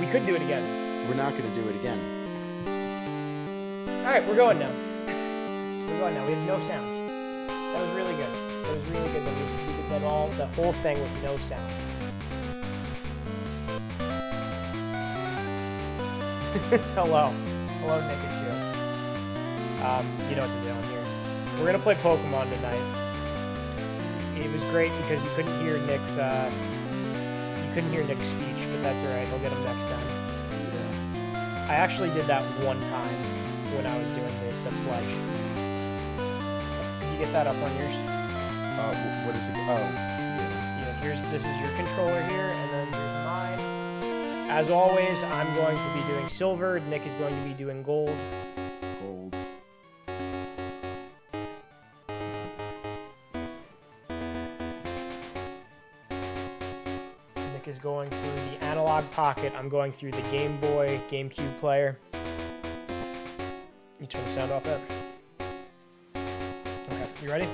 We could do it again. We're not going to do it again. All right, we're going now. We're going now. We have no sound. That was really good. That was really good that we did the whole thing with no sound. Hello. Hello, Nick and Joe. You know what to do on here. We're going to play Pokemon tonight. It was great because you couldn't hear Nick's speech, but that's alright. He'll get him next time. Yeah. I actually did that one time when I was doing the pledge. Could you get that up on yours? What is it? Oh. Yeah, this is your controller here, and then here's mine. As always, I'm going to be doing silver. Nick is going to be doing gold. Gold. Nick is going through the analog pocket. I'm going through the Game Boy, GameCube player. You turn the sound off there. Okay, you ready?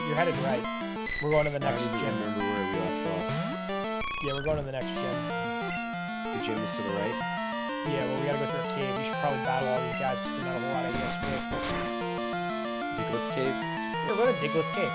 You're headed right. We're going to the next gym. I don't remember where we left off. Yeah, we're going to the next gym. The gym is to the right? Yeah, well, we gotta go through a cave. We should probably battle all these guys because there's not a whole lot of EXP. Diglett's Cave? We're going to Diglett's Cave.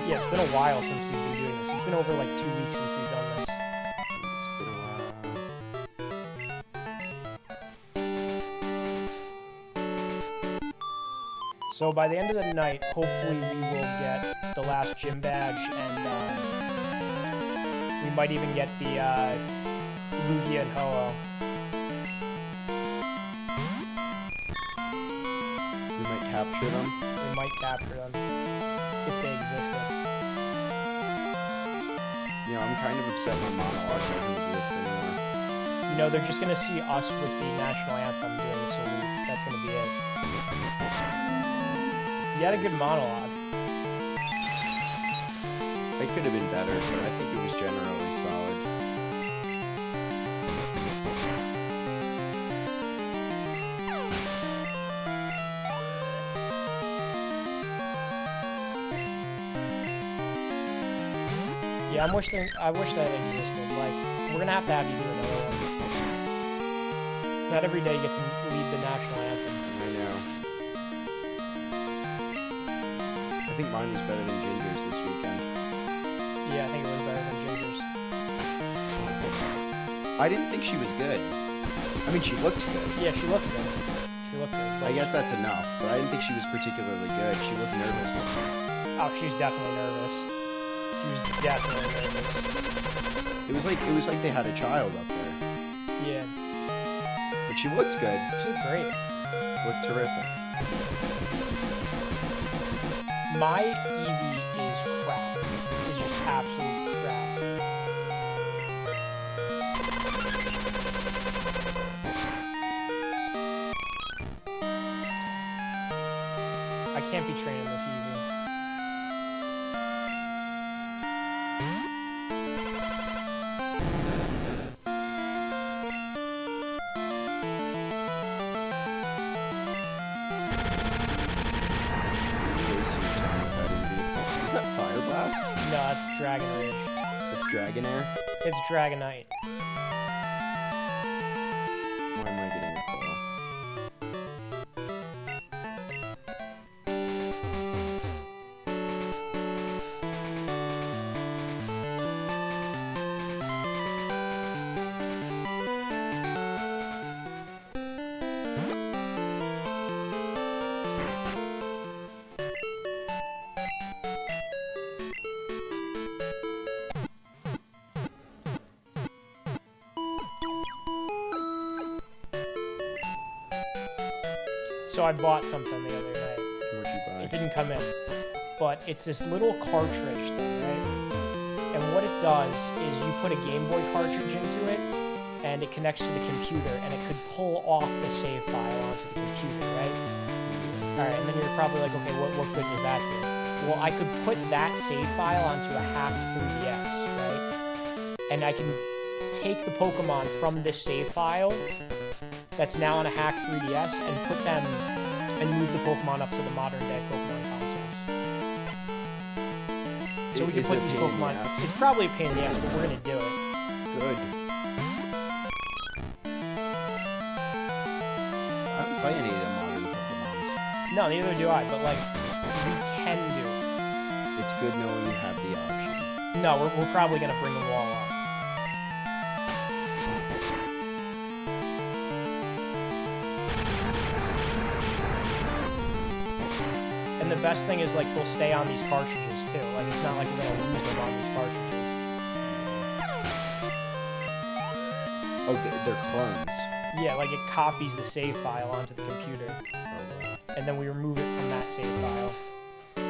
Yeah, it's been a while since we've been doing this. It's been over like 2 weeks since we've done this. It's been a while. So by the end of the night, hopefully we will get the last gym badge, and we might even get the Lugia and Ho-Oh. We might capture them. We might capture them if they existed. You know, I'm kind of upset my monologue doesn't exist anymore. You know, they're just gonna see us with the national anthem doing the salute. That's gonna be it. You had a good monologue. It could have been better, but I think it was generally solid. Yeah, I wish that existed. Like, we're gonna have to have you do another one. It's not every day you get to lead the national anthem. I know. I think mine was better than Ginger's this weekend. Yeah, I think it was better than Ginger's. I didn't think she was good. I mean, she looked good. Yeah, she looked good. She looked good. I guess that's enough, but I didn't think she was particularly good. She looked nervous. Oh, she was definitely nervous. She was definitely nervous. It was like they had a child up there. Yeah. But she looked good. She looked great. Looked terrific. My Eevee is crap. It's just absolute crap. I can't be training this Eevee. No, it's Dragon Ridge. It's Dragonair? It's Dragonite. Why am I getting a call? So I bought something the other night. What'd you buy? It didn't come in, but it's this little cartridge thing, right? And what it does is you put a Game Boy cartridge into it, and it connects to the computer, and it could pull off the save file onto the computer, right? Alright, and then you're probably like, okay, what good does that do? Well, I could put that save file onto a hacked 3DS, right? And I can take the Pokemon from this save file that's now on a hacked 3DS and put them and move the Pokemon up to the modern day Pokemon consoles. So we can put these Pokemon. It's probably a pain in the ass, but we're gonna do it. Good. I don't play any of the modern Pokemons. No, neither do I, but like, we can do it. It's good knowing you have the option. No, we're probably gonna bring them all up. And the best thing is, like, they'll stay on these cartridges, too. Like, it's not like we're gonna lose them on these cartridges. Oh, they're clones. Yeah, like, it copies the save file onto the computer. And then we remove it from that save file. You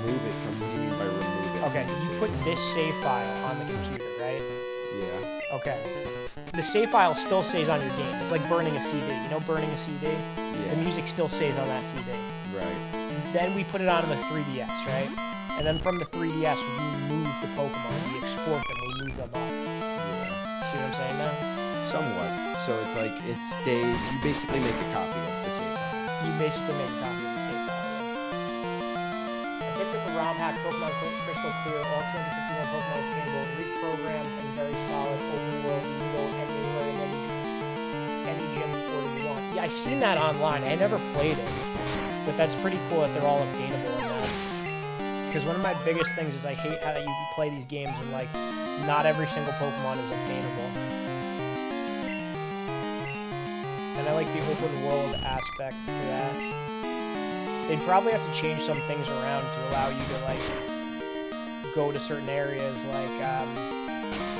remove it from, what do you mean by remove it? Okay, you put this save file on the computer, right? Yeah. Okay. The save file still stays on your game. It's like burning a CD. You know burning a CD? Yeah. The music still stays on that CD. Right. Then we put it onto the 3DS, right? And then from the 3DS, we move the Pokemon. We export them. We move them up. Yeah. See what I'm saying now? Somewhat. So it's like, it stays, you basically make a copy of the save file. You basically make a copy of the save file. Yeah. I picked up the ROM hack Pokemon Crystal Clear, all 251 Pokemon obtainable, reprogrammed and very solid open world. You can go anywhere in any gym order you want. Yeah, I've seen that online. I never played it, but that's pretty cool that they're all obtainable in that. Because one of my biggest things is I hate how you play these games and like not every single Pokemon is obtainable. And I like the open world aspect to that. They'd probably have to change some things around to allow you to like go to certain areas, like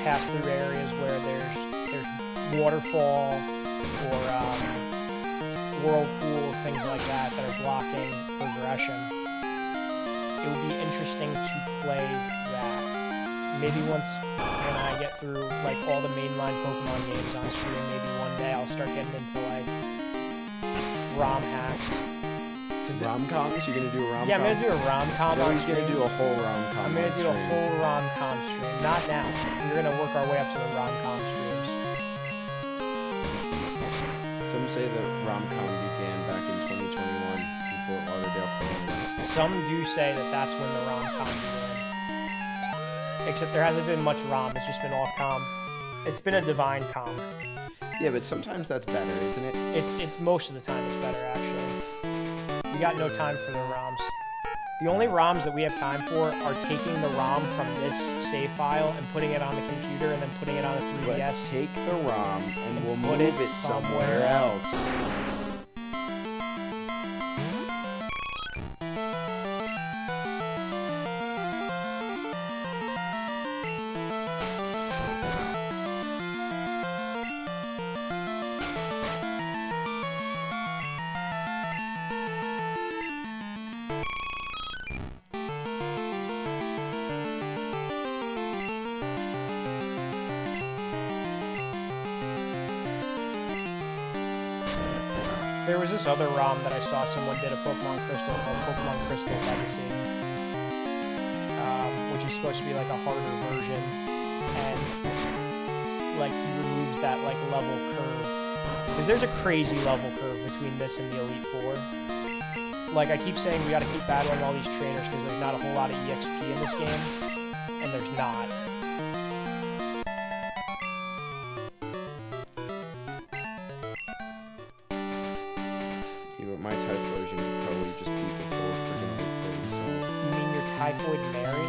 pass through areas where there's waterfall or whirlpool, things like that that are blocking progression. It would be interesting to play that. Maybe once when I get through like all the mainline Pokemon games on stream, maybe one day I'll start getting into like ROM hacks. Rom-coms? You're gonna do a rom-com? Yeah, I'm gonna do a rom-com on stream. Gonna do a whole rom-com. I'm gonna do a whole rom-com stream. Not now. We're gonna work our way up to the rom-com streams. Some say that rom-com began back in 2021 before Lauderdale Flame. Some do say that that's when the rom-com began. Except there hasn't been much rom. It's just been all com. It's been a divine com. Yeah, but sometimes that's better, isn't it? It's most of the time it's better actually. We got no time for the ROMs. The only ROMs that we have time for are taking the ROM from this save file and putting it on the computer and then putting it on the 3DS. Let's take the ROM and we'll put move it somewhere else. There was this other ROM that I saw someone did a Pokemon Crystal called Pokemon Crystal Legacy, which is supposed to be like a harder version, and like he removes that like level curve, because there's a crazy level curve between this and the Elite Four. Like I keep saying, we got to keep battling all these trainers because there's not a whole lot of EXP in this game, and there's not. My Typhlosion could probably just beat this whole friggin' loop for himself. You mean your Typhoid Mary?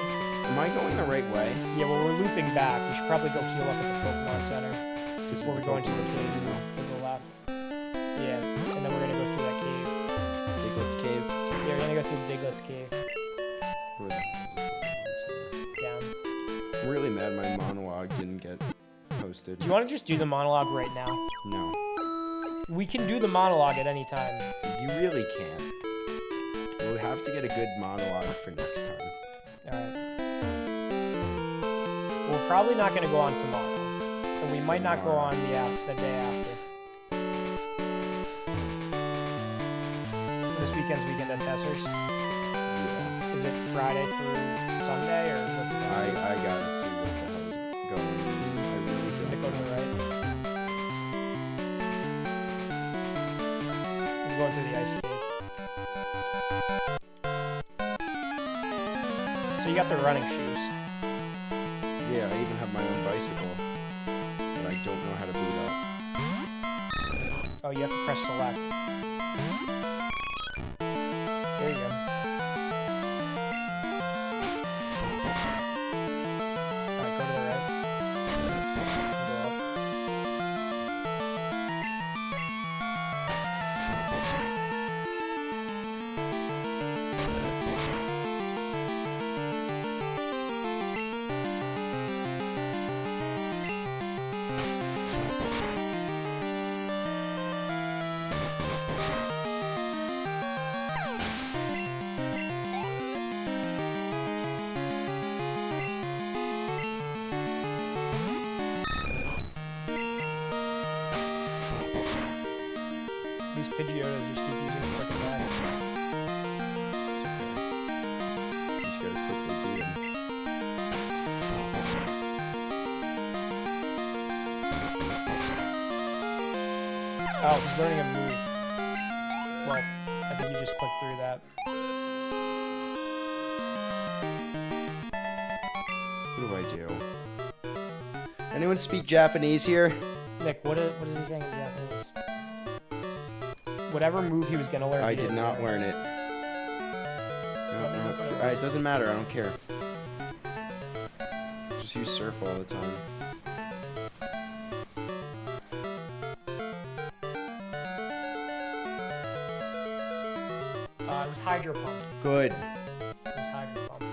Am I going the right way? Yeah, well, we're looping back. We should probably go heal up at the Pokemon Center before we go into the cave to the left. Yeah, and then we're gonna go through that cave. Diglett's Cave? Yeah, we're gonna go through Diglett's Cave. Where the hell is it? Down. I'm really mad my monologue didn't get posted. Do you want to just do the monologue right now? No. We can do the monologue at any time. You really can't. We'll have to get a good monologue for next time. Alright. We're probably not going to go on tomorrow. And we might not go on the day after. This weekend's weekend at Tessers. Yeah. Is it Friday through Sunday, or what's it? I gotta see what the hell's going on. I really Gonna don't. go to the right. We're going through the ice cave. So you got the running shoes. Yeah, I even have my own bicycle. But I don't know how to boot up. Oh, you have to press select. There you go. Alright, go to the right. Go up. These Pidgeotos just keep using quick attack. It's okay. You just gotta quickly beat him. Oh, he's learning a move. Well, I think you just clicked through that. What do I do? Anyone speak Japanese here? Nick, what is he saying in Japanese? Whatever move he was gonna learn. I he did didn't not learn. learn it. No, it doesn't matter. I don't care. Just use surf all the time. It was Hydro Pump. Good. It was Hydro Pump.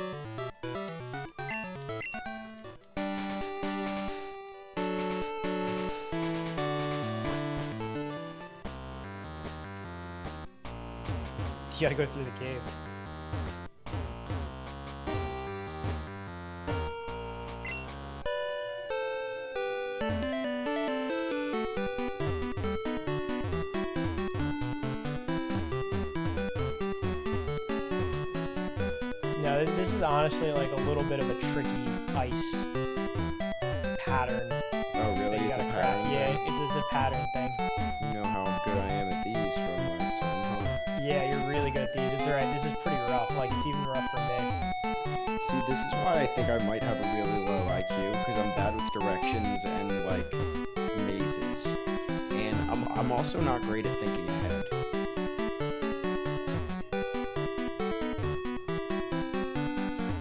You gotta go through the cave. No, this is honestly like a little bit of a tricky ice pattern. Oh, really? that you It's a gotta crack. pattern Yeah, thing? it's a pattern thing. You know how good I am at these from last time, huh? Yeah, you're really good at these. It's alright. This is pretty rough. Like, it's even rough for me. See, this is why I think I might have a really low IQ, because I'm bad with directions and, like, mazes. And I'm also not great at thinking ahead.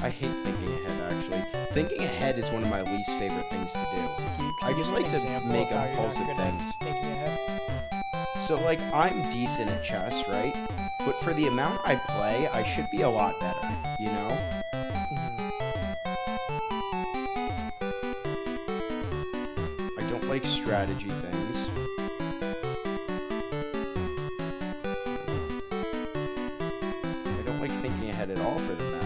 I hate thinking ahead, actually. Thinking ahead is one of my least favorite things to do. I just like to make impulsive things. Thinking ahead. So, like, I'm decent at chess, right? But for the amount I play, I should be a lot better, you know? I don't like strategy things. I don't like thinking ahead at all, for the matter.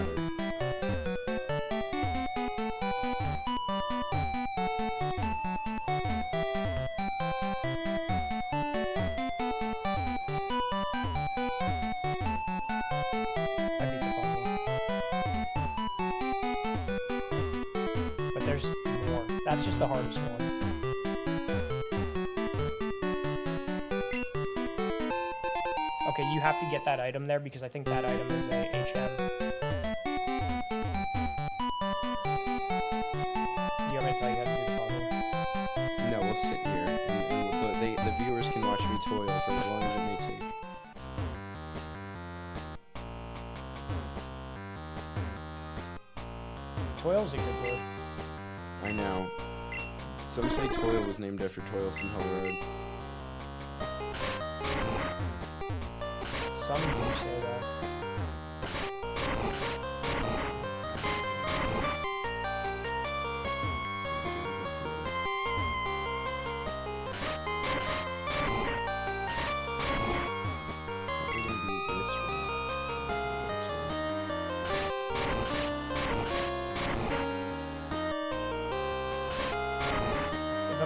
I beat the puzzle. But there's more. That's just the hardest one. Okay, you have to get that item there because I think that item is a HM. You want me to tell you how to do the puzzle? No, we'll sit here, and the viewers can watch me toil for as long as it may take. Toil's a good word. I know. Some say Toil was named after Toilsome Hill Road. Some do say that.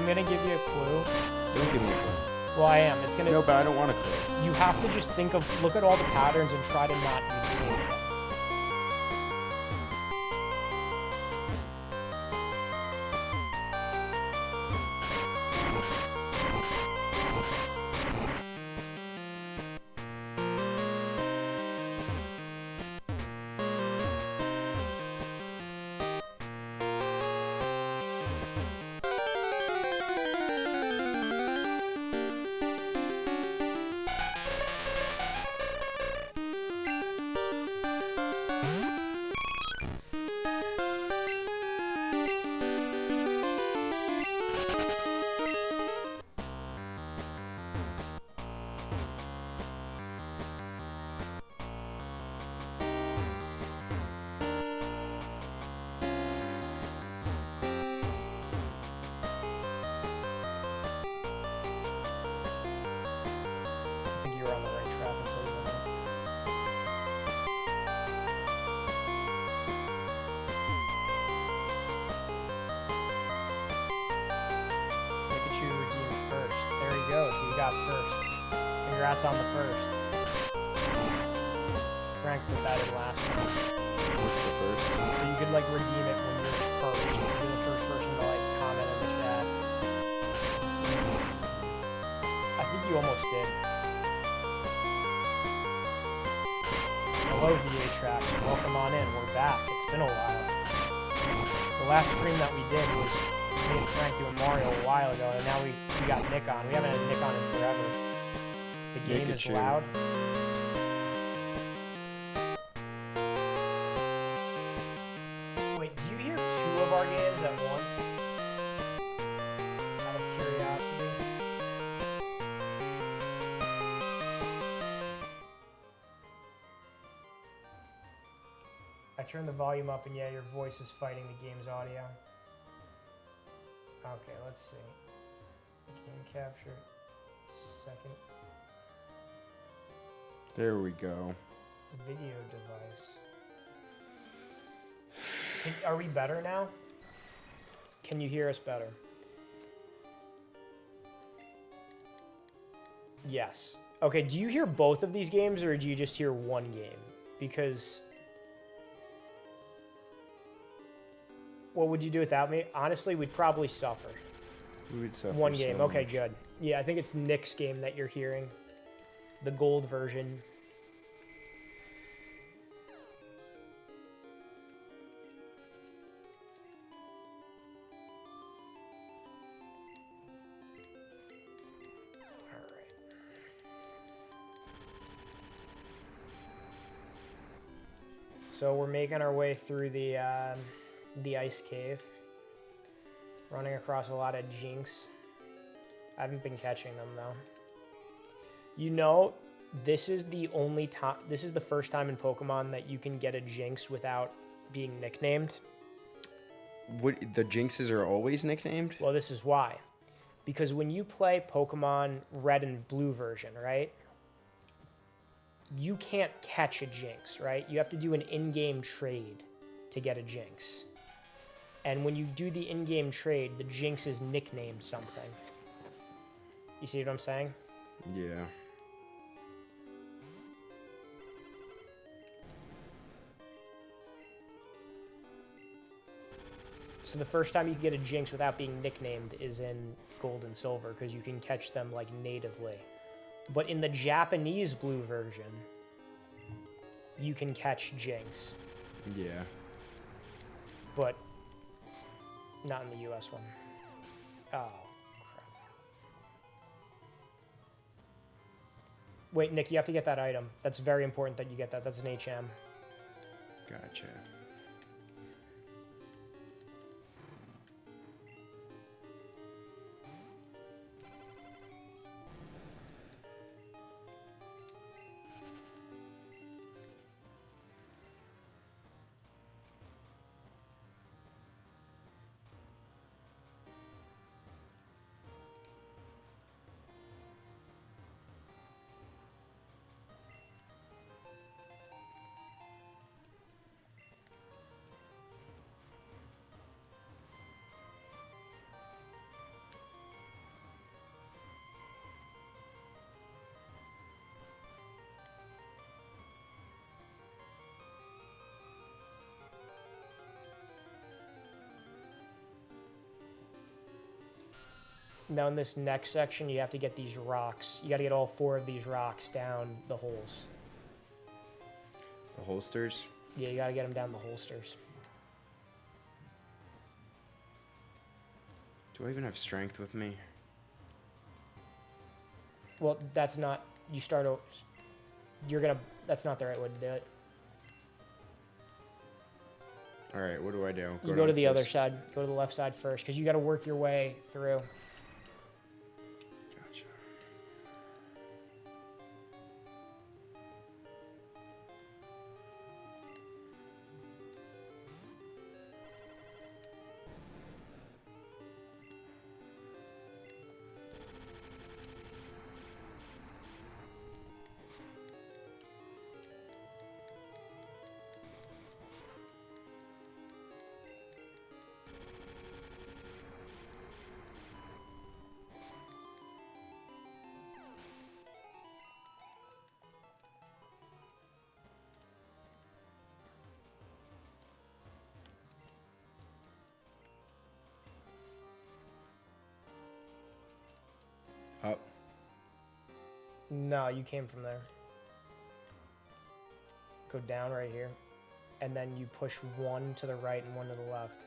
I'm gonna give you a clue. Don't give me a clue. Well, I am. It's gonna. No, but I don't want a clue. You have to just look at all the patterns and try to not do the same thing. I think you were on the right track until you went. Pikachu redeemed first. There you go. So you got first. Congrats on the first. Frank put that in last time. What's the first? So you could like redeem it when you're first. You're the first person to like comment in the chat. I think you almost did. Hello VA Tracks, welcome on in. We're back. It's been a while. The last stream that we did was me and Frank doing Mario a while ago, and now we got Nick on. We haven't had Nick on in forever. The game is loud. Wait, do you hear two of our games at once? Out of curiosity. I turned the volume up and yeah, your voice is fighting the game's audio. Okay, let's see. Game capture. Second. There we go. Video device. Are we better now? Can you hear us better? Yes. Okay, do you hear both of these games or do you just hear one game? Because... what would you do without me? Honestly, we'd probably suffer. We would suffer One game. so Okay, much. good. Yeah, I think it's Nick's game that you're hearing. The gold version. Alright. So we're making our way through the ice cave. Running across a lot of jinx. I haven't been catching them though. You know, this is the only time, this is the first time in Pokemon that you can get a jinx without being nicknamed. What, the Jinxes are always nicknamed? Well, this is why. Because when you play Pokemon Red and Blue version, right? You can't catch a jinx, right? You have to do an in-game trade to get a jinx. And when you do the in-game trade, the jinx is nicknamed something. You see what I'm saying? Yeah. So the first time you can get a jinx without being nicknamed is in Gold and Silver, because you can catch them like natively. But in the Japanese Blue version, you can catch jinx. Yeah. But not in the US one. Oh, crap. Wait, Nick, you have to get that item. That's very important that you get that. That's an HM. Gotcha. Now in this next section, you have to get these rocks. You got to get all 4 of these rocks down the holes. The holsters? Yeah, you got to get them down the holsters. Do I even have strength with me? Well, that's not... You start... You're going to... That's not the right way to do it. All right, what do I do? You go to the other side. Go to the left side first, because you got to work your way through. Gotcha. Up. No, you came from there. Go down right here. And then you push 1 to the right and 1 to the left.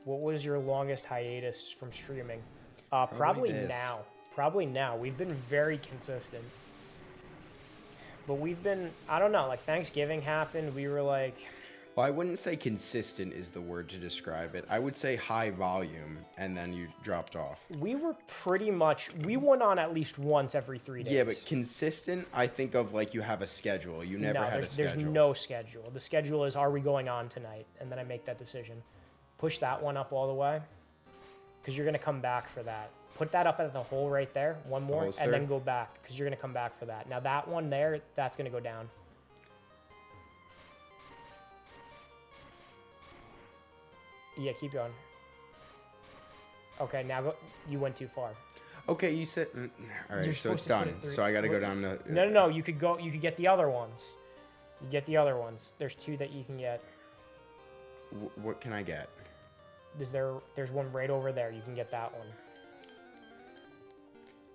What was your longest hiatus from streaming? Probably now. Probably now. We've been very consistent. But we've been, I don't know, like Thanksgiving happened. We were like... Well, I wouldn't say consistent is the word to describe it. I would say high volume, and then you dropped off. We were pretty much, we went on at least once every 3 days. Yeah, but consistent, I think of like you have a schedule. You never had a schedule. There's no schedule. The schedule is, are we going on tonight? And then I make that decision. Push that one up all the way, because you're going to come back for that. Put that up at the hole right there, one more, and then go back, because you're going to come back for that. Now that one there, that's going to go down. Yeah, keep going. Okay, now go. You went too far. Okay, you said. All right, so it's done. So I got to go down to. No. You could go. You could get the other ones. You get the other ones. There's 2 that you can get. What can I get? There's one right over there. You can get that one.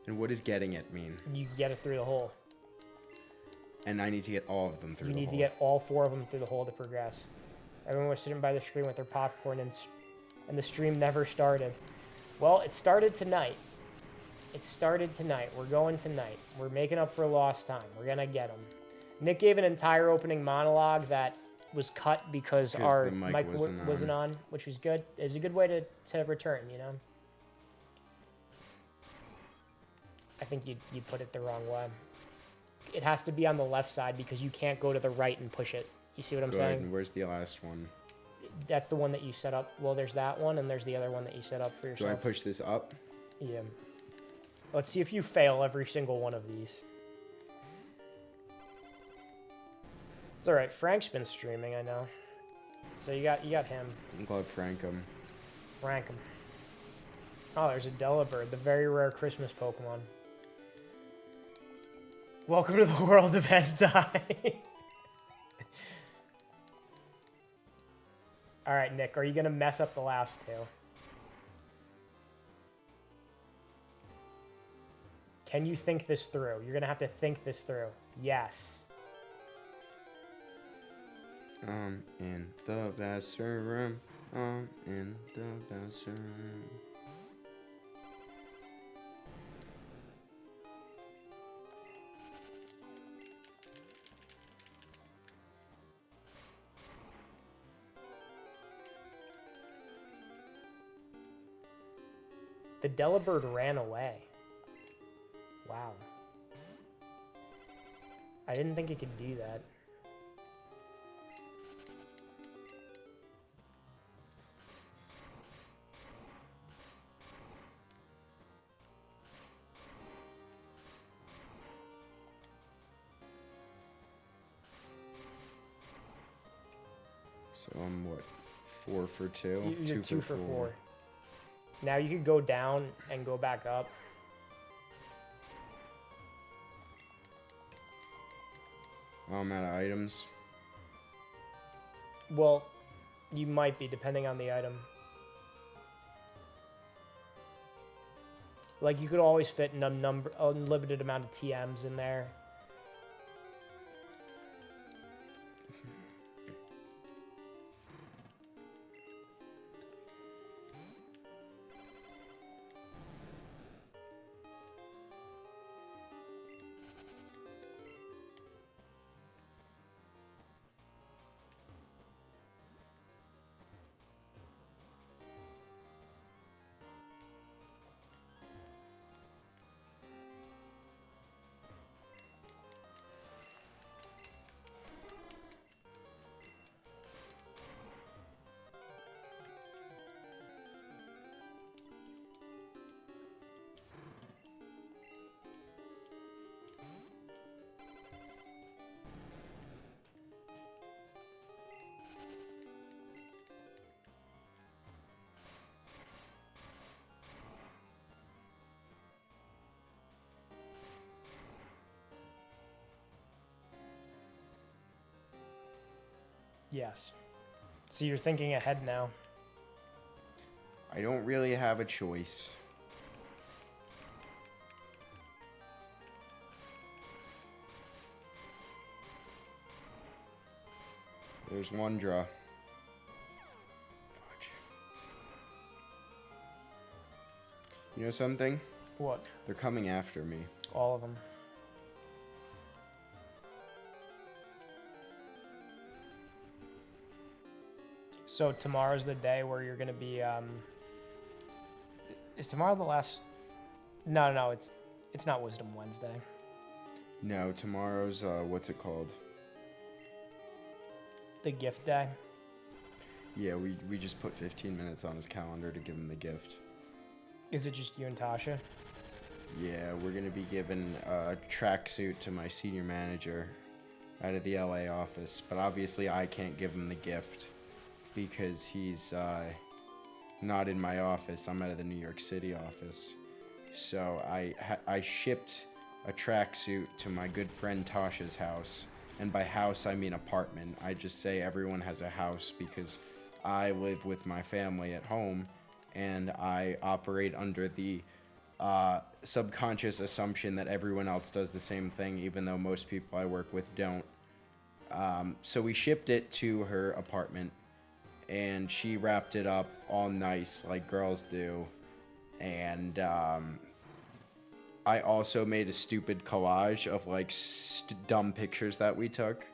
And what does getting it mean? You can get it through the hole. And I need to get all of them through the hole. You need to get all 4 of them through the hole to progress. Everyone was sitting by the screen with their popcorn, and the stream never started. Well, it started tonight. It started tonight. We're going tonight. We're making up for lost time. We're going to get them. Nick gave an entire opening monologue that was cut because our mic wasn't on, which was good. It was a good way to return, you know? I think you put it the wrong way. It has to be on the left side because you can't go to the right and push it. You see what I'm saying? And where's the last one? That's the one that you set up. Well, there's that one, and there's the other one that you set up for yourself. Do I push this up? Yeah. Let's see if you fail every single one of these. It's all right. Frank's been streaming, I know. So you got him. I'm glad Frankum. Frankum. Oh, there's a Delibird, the very rare Christmas Pokemon. Welcome to the world of hentai. All right, Nick, are you going to mess up the last 2? Can you think this through? You're going to have to think this through. Yes. In the bathroom. In the bathroom. The Delibird ran away. Wow. I didn't think it could do that. So I'm what? 4 for 2? You're 2 for 4. Now you could go down and go back up. Oh, I'm out of items. Well, you might be, depending on the item. Like, you could always fit an unlimited amount of TMs in there. Yes. So you're thinking ahead now. I don't really have a choice. There's one draw. Fudge. You know something? What? They're coming after me. All of them. So tomorrow's the day where you're gonna be. Is tomorrow the last? No, it's not Wisdom Wednesday. No, tomorrow's what's it called? The gift day. Yeah, we just put 15 minutes on his calendar to give him the gift. Is it just you and Tasha? Yeah, we're gonna be giving a tracksuit to my senior manager out of the LA office, but obviously I can't give him the gift because he's not in my office. I'm out of the New York City office. So I shipped a tracksuit to my good friend Tasha's house. And by house, I mean apartment. I just say everyone has a house because I live with my family at home and I operate under the subconscious assumption that everyone else does the same thing, even though most people I work with don't. So we shipped it to her apartment and she wrapped it up all nice like girls do. And I also made a stupid collage of like dumb pictures that we took.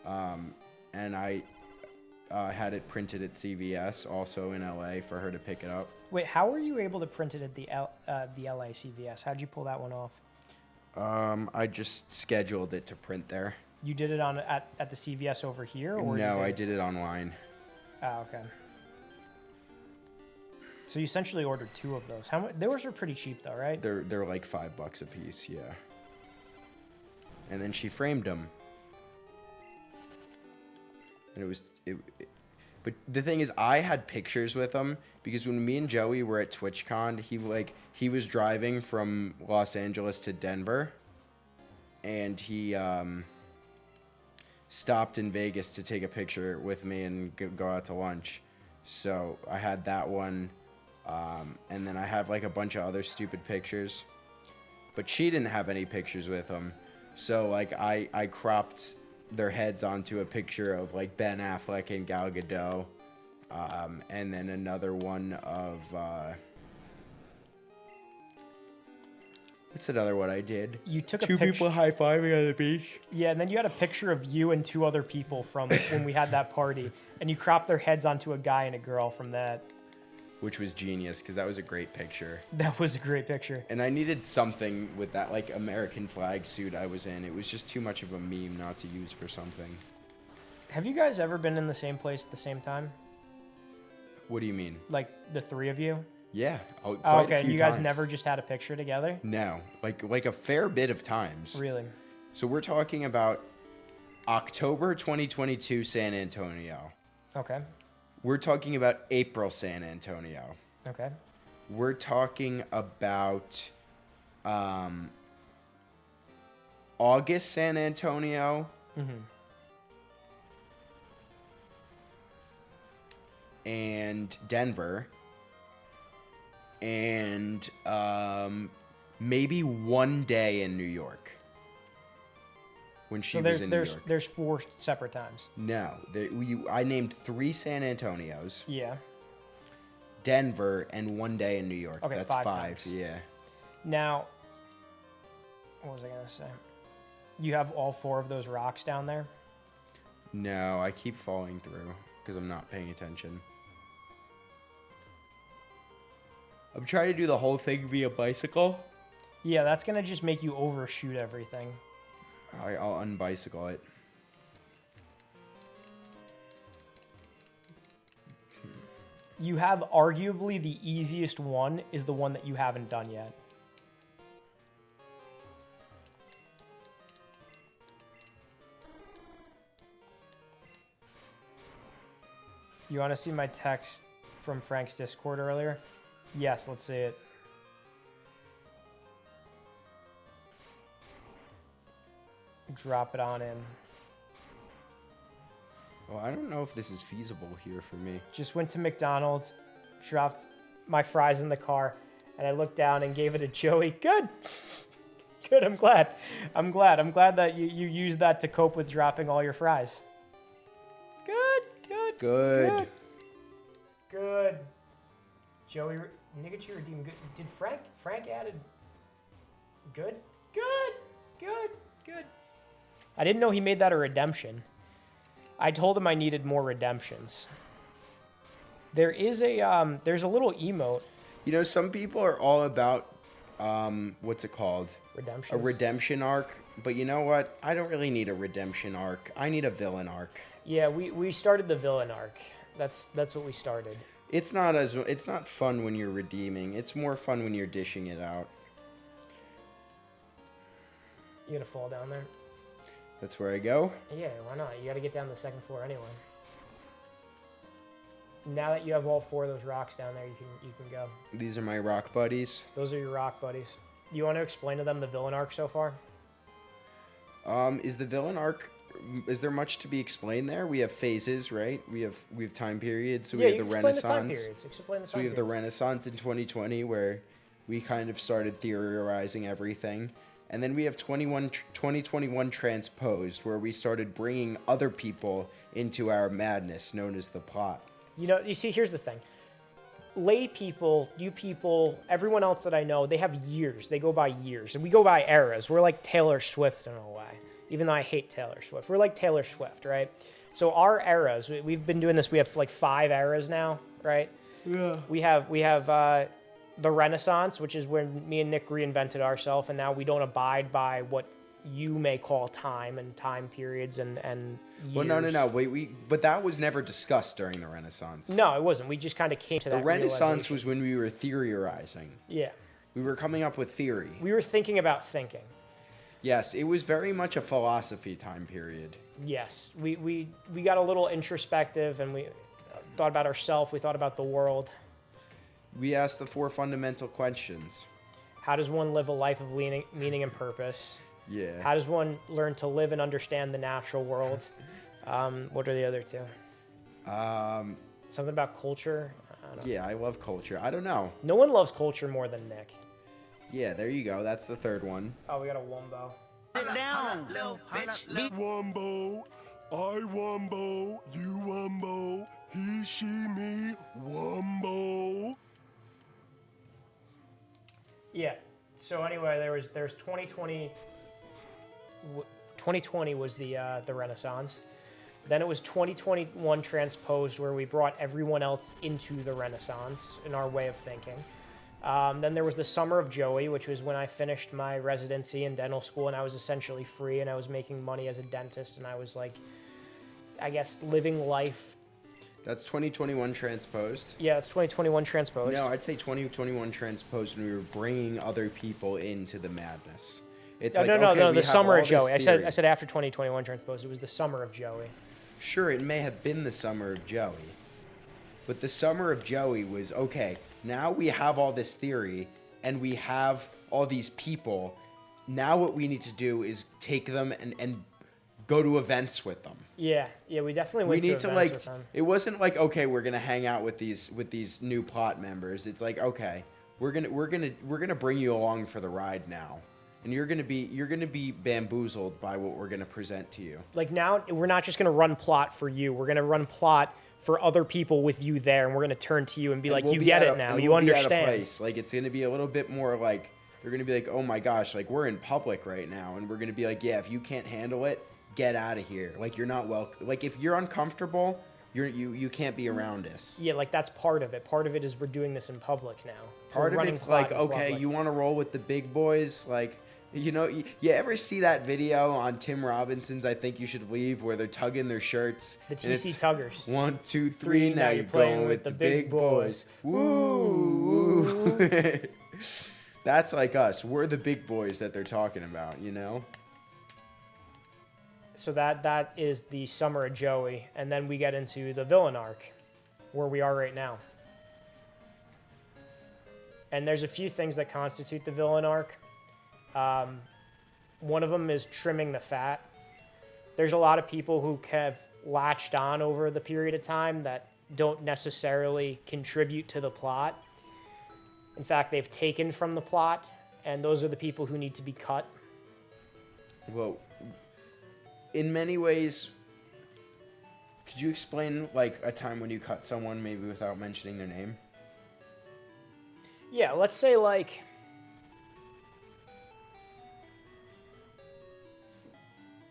And I had it printed at CVS, also in LA, for her to pick it up. Wait, how were you able to print it at the LA CVS? How'd you pull that one off? I just scheduled it to print there. You did it at the CVS over here, or no? I did it online. Oh, okay. So you essentially ordered 2 of those. How much? Those are pretty cheap, though, right? They're like $5 a piece, yeah. And then she framed them. And but the thing is, I had pictures with him because when me and Joey were at TwitchCon, he was driving from Los Angeles to Denver, and he stopped in Vegas to take a picture with me and go out to lunch. So I had that one, and then I have like a bunch of other stupid pictures, but she didn't have any pictures with him. So like I cropped their heads onto a picture of like Ben Affleck and Gal Gadot, and then another one of what's another one I did? You took two people high-fiving on the beach. Yeah, and then you had a picture of you and 2 other people from when we had that party, and you cropped their heads onto a guy and a girl from that. Which was genius, because that was a great picture. That was a great picture. And I needed something with that, like, American flag suit I was in. It was just too much of a meme not to use for something. Have you guys ever been in the same place at the same time? What do you mean? Like, the 3 of you? Yeah. Oh, okay, and you guys never just had a picture together? No. Like a fair bit of times. Really? So we're talking about October 2022 San Antonio. Okay. We're talking about April San Antonio. Okay. We're talking about August San Antonio. Mm-hmm. and Denver, and maybe one day in New York. When she was in New York. There's 4 separate times. No, I named 3 San Antonios. Yeah. Denver and one day in New York. Okay, that's 5 5. times. Yeah. Now, what was I gonna say? You have all 4 of those rocks down there? No, I keep falling through because I'm not paying attention. I'm trying to do the whole thing via bicycle. Yeah, that's gonna just make you overshoot everything. I'll unbicycle it. You have arguably the easiest one is the one that you haven't done yet. You want to see my text from Frank's Discord earlier? Yes, let's see it. Drop it on in. Well, I don't know if this is feasible here for me. Just went to McDonald's, dropped my fries in the car, and I looked down and gave it to Joey. Good. Good, I'm glad. I'm glad that you used that to cope with dropping all your fries. Good. Joey, Nigga, you redeemed good. Did Frank added good? Good. I didn't know he made that a redemption. I told him I needed more redemptions. There is there's a little emote. You know, some people are all about, what's it called? Redemptions? A redemption arc. But you know what? I don't really need a redemption arc. I need a villain arc. Yeah, we started the villain arc. That's what we started. It's not fun when you're redeeming. It's more fun when you're dishing it out. You gonna fall down there? That's where I go? Yeah, why not? You gotta get down to the 2nd floor anyway. Now that you have all 4 of those rocks down there, you can go. These are my rock buddies. Those are your rock buddies. Do you want to explain to them the villain arc so far? Is the villain arc? Is there much to be explained there? We have phases, right? We have time periods. So yeah, we have the Renaissance. Explain the time periods. So we have the Renaissance in 2020, where we kind of started theorizing everything. And then we have 2021 transposed, where we started bringing other people into our madness, known as the plot. You see, here's the thing. Lay people, you people, everyone else that I know, they have years. They go by years. And we go by eras. We're like Taylor Swift in a way, even though I hate Taylor Swift. We're like Taylor Swift, right? So our eras, we've been doing this. We have like 5 eras now, right? Yeah. We have the Renaissance, which is when me and Nick reinvented ourselves, and now we don't abide by what you may call time and time periods and years. Well, no. Wait, but that was never discussed during the Renaissance. No, it wasn't. We just kind of came to that. The Renaissance realization. was when we were theorizing. Yeah. We were coming up with theory. We were thinking about thinking. Yes, it was very much a philosophy time period. Yes, we got a little introspective, and we thought about ourselves. We thought about the world. We asked the 4 fundamental questions. How does one live a life of meaning and purpose? Yeah. How does one learn to live and understand the natural world? What are the other 2? Something about culture? I don't know. Yeah, I love culture. I don't know. No one loves culture more than Nick. Yeah, there you go. That's the 3rd one. Oh, we got a wombo. Sit down, little bitch. Wombo, I wombo, you wombo, he, she, me, wombo. Yeah. So anyway, there's 2020. 2020 was the Renaissance. Then it was 2021 transposed, where we brought everyone else into the Renaissance in our way of thinking. Then there was the Summer of Joey, which was when I finished my residency in dental school, and I was essentially free, and I was making money as a dentist, and I was like, I guess, living life. That's 2021 transposed. Yeah, it's 2021 transposed. No, I'd say 2021 transposed when we were bringing other people into the madness. It's No, the Summer of Joey. I theory. said after 2021 transposed, it was the Summer of Joey. Sure, it may have been the Summer of Joey. But the Summer of Joey was, okay, now we have all this theory, and we have all these people. Now what we need to do is take them and go to events with them. Yeah, we definitely We went to need events to like. with them. It wasn't like, okay, we're gonna hang out with these new plot members. It's like, okay, we're gonna bring you along for the ride now, and you're gonna be bamboozled by what we're gonna present to you. Like now, we're not just gonna run plot for you. We're gonna run plot for other people with you there, and we're gonna turn to you and be like, "You get it now. You understand." Place. Like it's gonna be a little bit more like they're gonna be like, "Oh my gosh, like we're in public right now," and we're gonna be like, "Yeah, if you can't handle it, get out of here. Like you're not welcome. Like if you're uncomfortable, you can't be around us." Yeah, like that's part of it. Part of it is we're doing this in public now. Part We're of running it's plot like, in okay, public. you want to roll with the big boys, like. You know, you ever see that video on Tim Robinson's I Think You Should Leave where they're tugging their shirts? The and TC it's, Tuggers. 1, 2, 3, now you're playing with the big boys. Woo! That's like us. We're the big boys that they're talking about, you know? So that is the summer of Joey, and then we get into the villain arc, where we are right now. And there's a few things that constitute the villain arc. One of them is trimming the fat. There's a lot of people who have latched on over the period of time that don't necessarily contribute to the plot. In fact, they've taken from the plot, and those are the people who need to be cut. Well, in many ways, could you explain like a time when you cut someone maybe without mentioning their name? Yeah, let's say like...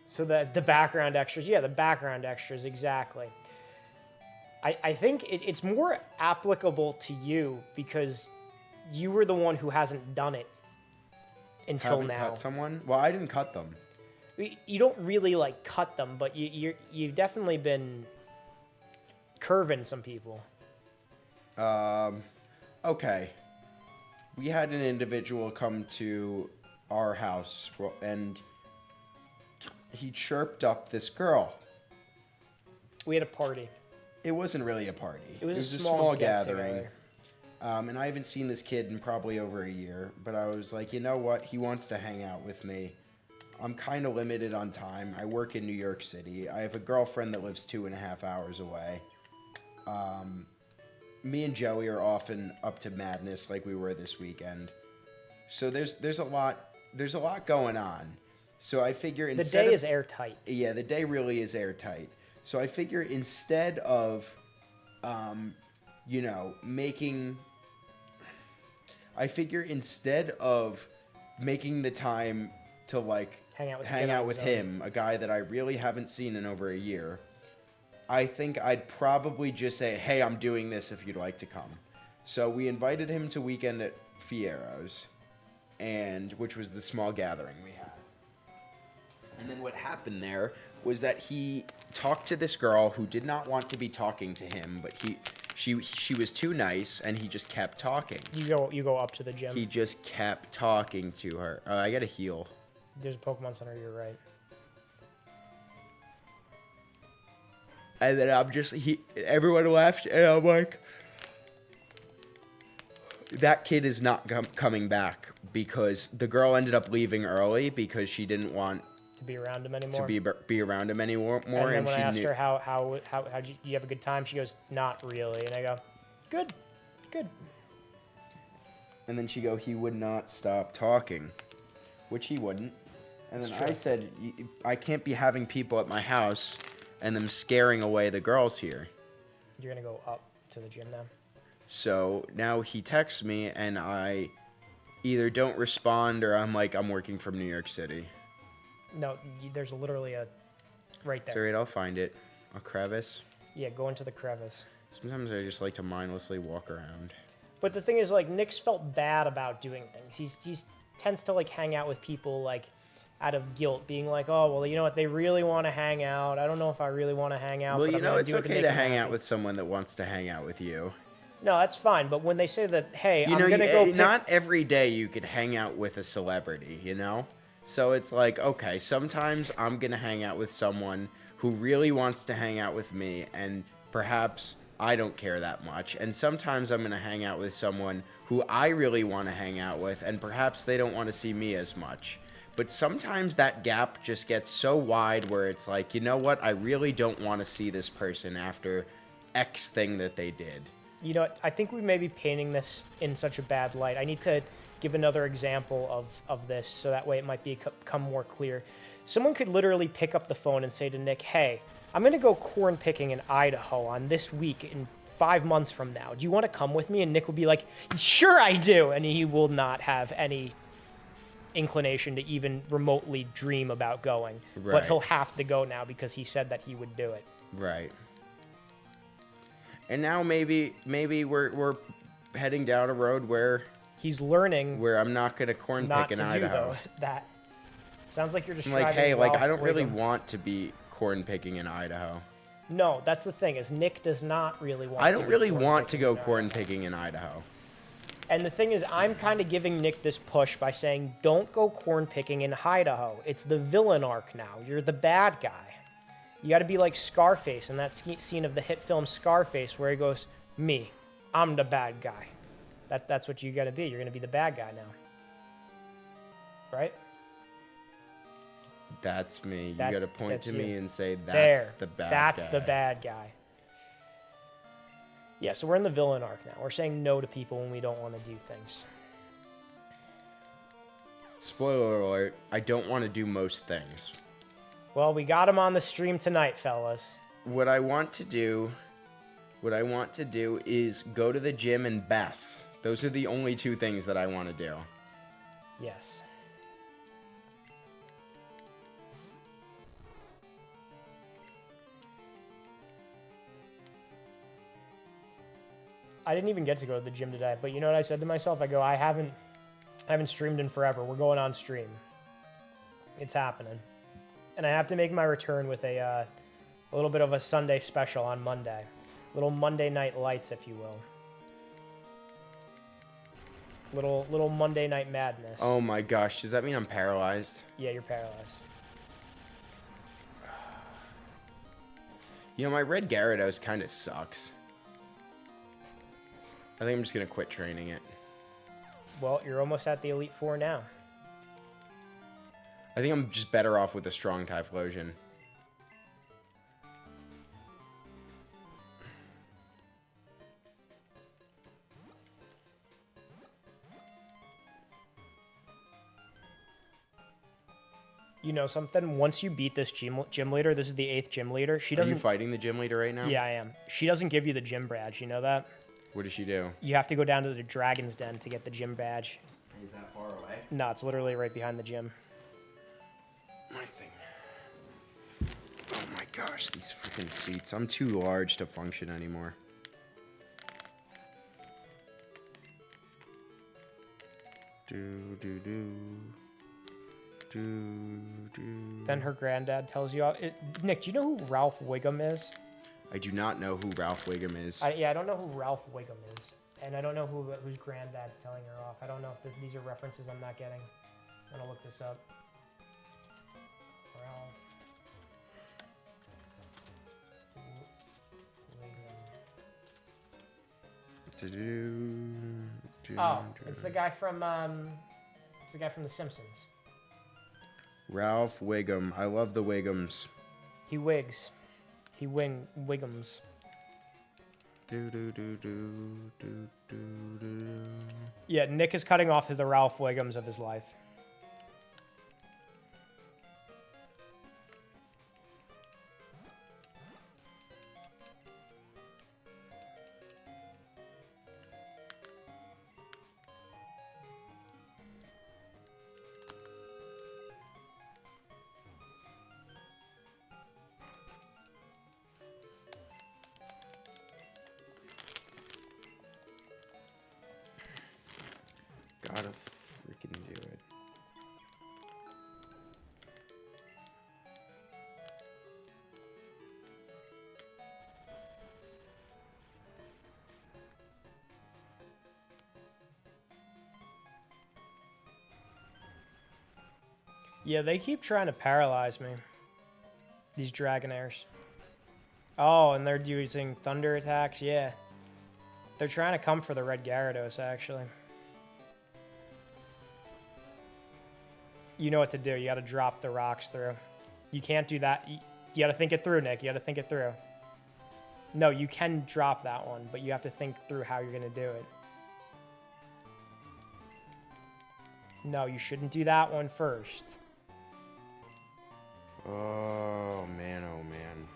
So the background extras, yeah, the background extras, exactly. I think it's more applicable to you because you were the one who hasn't done it until Haven't now. cut someone? Well, I didn't cut them. You don't really like cut them, but you've definitely been curving some people. Okay. We had an individual come to our house and he chirped up this girl. We had a party. It wasn't really a party. It was a a small get gathering. together. And I haven't seen this kid in probably over a year, but I was like, you know what? He wants to hang out with me. I'm kind of limited on time. I work in New York City. I have a girlfriend that lives 2.5 hours away. Me and Joey are often up to madness like we were this weekend. So there's a lot going on. So I figure The day is airtight. Yeah, the day really is airtight. So I figure instead of, making the time to like Hang out with him, a guy that I really haven't seen in over a year, I think I'd probably just say, hey, I'm doing this if you'd like to come. So we invited him to weekend at Fiero's, which was the small gathering we had. And then what happened there was that he talked to this girl who did not want to be talking to him, but she was too nice, and he just kept talking. You go up to the gym. He just kept talking to her. I gotta heal. There's a Pokemon Center, you're right. And then everyone left, and I'm like, that kid is not coming back because the girl ended up leaving early because she didn't want To be around him anymore. to be around him anymore. And then when she I asked knew, her how you have a good time, she goes, not really. And I go, good. and then she go, he would not stop talking, which he wouldn't. And then It's I true. said, I can't be having people at my house and them scaring away the girls here. You're going to go up to the gym now. So now he texts me and I either don't respond or I'm like, I'm working from New York City. No, there's literally a right there. It's alright, I'll find it. A crevice. Yeah, go into the crevice. Sometimes I just like to mindlessly walk around. But the thing is, like, Nick's felt bad about doing things. He tends to, like, hang out with people, like, out of guilt, being like, oh, well, you know what, they really want to hang out. I don't know if I really want to hang out. Well, but you I'm know, gonna it's do it okay make to them hang out happy. with someone that wants to hang out with you. No, that's fine. But when they say that, hey, You I'm know, going to go pick... not every day you could hang out with a celebrity, you know? So it's like, okay, sometimes I'm going to hang out with someone who really wants to hang out with me, and perhaps I don't care that much. And sometimes I'm going to hang out with someone who I really want to hang out with, and perhaps they don't want to see me as much. But sometimes that gap just gets so wide where it's like, you know what? I really don't want to see this person after X thing that they did. You know, I think we may be painting this in such a bad light. I need to give another example of this so that way it might become more clear. Someone could literally pick up the phone and say to Nick, hey, I'm going to go corn picking in Idaho on this week in 5 months from now. Do you want to come with me? And Nick will be like, sure I do. And he will not have any inclination to even remotely dream about going. Right. But he'll have to go now because he said that he would do it. Right. And now maybe we're heading down a road where he's learning where I'm not going to corn not pick to in do Idaho. though. That sounds like you're just I'm like, hey, Ralph like I don't really Wiggum. want to be corn picking in Idaho. No, that's the thing is Nick does not really want. I don't to really corn want to picking go in corn Idaho. picking in Idaho. And the thing is, I'm kind of giving Nick this push by saying, don't go corn picking in Idaho. It's the villain arc now. You're the bad guy. You got to be like Scarface in that scene of the hit film Scarface where he goes, me, I'm the bad guy. That's what you got to be. You're going to be the bad guy now. Right? That's me. You That's- got to point that's to you. me and say, that's There. the bad That's guy. the bad guy. Yeah, so we're in the villain arc now. We're saying no to people when we don't want to do things. Spoiler alert, I don't want to do most things. Well, we got him on the stream tonight, fellas. What I want to do is go to the gym and Bess. Those are the only two things that I want to do. Yes. I didn't even get to go to the gym today, but you know what I said to myself? I go, I haven't streamed in forever. We're going on stream. It's happening. And I have to make my return with a little bit of a Sunday special on Monday. Little Monday night lights, if you will. Little Monday night madness. Oh my gosh, does that mean I'm paralyzed? Yeah, you're paralyzed. You know, my red Gyarados kind of sucks. I think I'm just going to quit training it. Well, you're almost at the Elite Four now. I think I'm just better off with a strong Typhlosion. You know something? Once you beat this gym leader, this is the 8th gym leader. She Are you doesn't. fighting the gym leader right now? Yeah, I am. She doesn't give you the gym badge. You know that? What does she do? You have to go down to the Dragon's Den to get the gym badge. Is that far away? No, it's literally right behind the gym. My thing. Oh my gosh, these freaking seats. I'm too large to function anymore. Then her granddad tells you. Nick, do you know who Ralph Wiggum is? I do not know who Ralph Wiggum is. I don't know who Ralph Wiggum is, and I don't know whose granddad's telling her off. I don't know if these are references I'm not getting. I'm gonna look this up. Ralph Wiggum. Oh, it's the guy from The Simpsons. Ralph Wiggum. I love the Wiggums. He wigs. He Wiggums. Yeah, Nick is cutting off the Ralph Wiggums of his life. Gotta freaking do it. Yeah, they keep trying to paralyze me. These Dragonairs. Oh, and they're using thunder attacks? Yeah. They're trying to come for the red Gyarados, actually. You know what to do. You got to drop the rocks through. You can't do that. You got to think it through, Nick. You got to think it through. No, you can drop that one, but you have to think through how you're going to do it. No, you shouldn't do that one first. Oh, man, oh, man.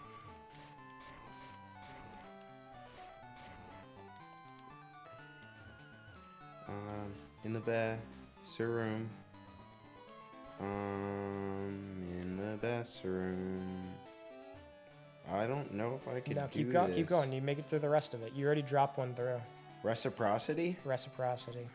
In the bathroom. In the bathroom. I don't know if I can do keep this. Keep going. You make it through the rest of it. You already dropped one through. Reciprocity? Reciprocity.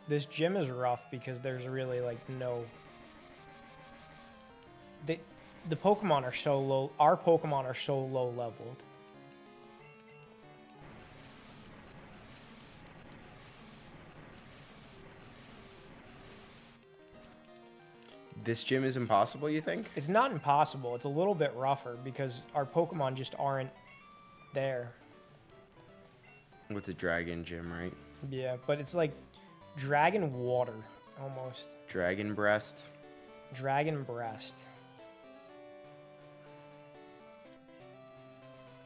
This gym is rough because there's really like no... The Pokemon are so low. Our Pokemon are so low leveled. This gym is impossible, you think? It's not impossible. It's a little bit rougher because our Pokemon just aren't there. With the dragon gym, right? Yeah, but it's like dragon water, almost. Dragon breast. Dragon breast.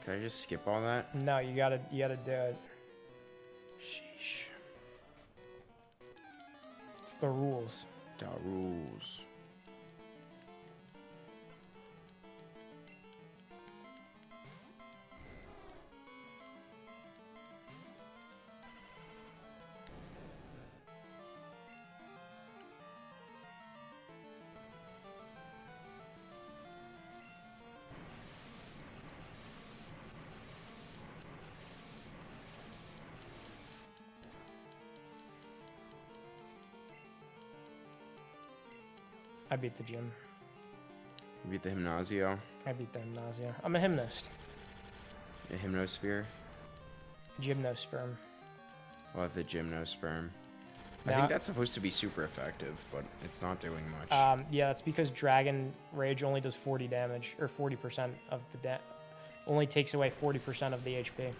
Can I just skip all that? No, you gotta do it. Sheesh. It's the rules. The rules. I beat the gym. You beat the Gymnasio. I beat the Gymnasia. I'm a Gymnast. The Hypnosphere. Gymnosperm. We'll have the Gymnosperm. I Now- think that's supposed to be super effective, but it's not doing much. Yeah, that's because Dragon Rage only does 40 damage, or 40% of the only takes away 40% of the HP.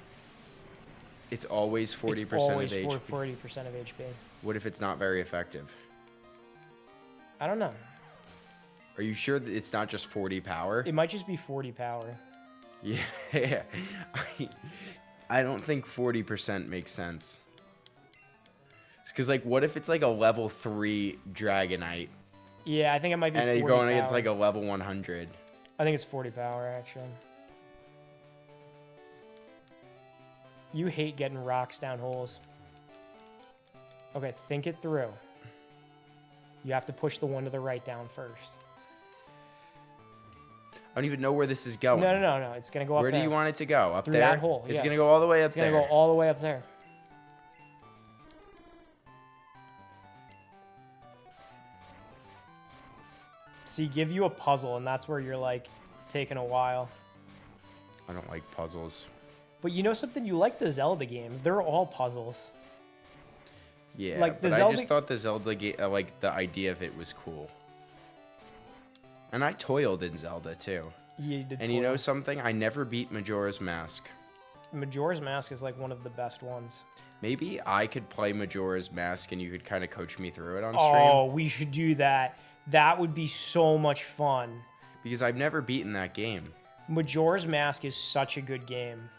It's always 40% of It's HP. always 40% of HP. What if it's not very effective? I don't know. Are you sure that it's not just 40 power? It might just be 40 power. Yeah. I don't think 40% makes sense. Because, like, what if it's like a level 3 Dragonite? Yeah, I think it might be 40 And you're going power. against like a level 100. I think it's 40 power, actually. You hate getting rocks down holes. Okay, think it through. You have to push the one to the right down first. I don't even know where this is going. No. It's going to go up Where there. do you want it to go? Up Through there? that hole, It's yeah. going to go all the way up It's going there. to go all the way up there. See, give you a puzzle, and that's where you're, like, taking a while. I don't like puzzles. But you know something? You like the Zelda games. They're all puzzles. Yeah, Like, the but I Zelda- just thought the Zelda game, like, the idea of it was cool. And I toiled in Zelda, too. You did And you know something? I never beat Majora's Mask. Majora's Mask is, like, one of the best ones. Maybe I could play Majora's Mask and you could kind of coach me through it on Oh, stream. we should do that. That would be so much fun. Because I've never beaten that game. Majora's Mask is such a good game.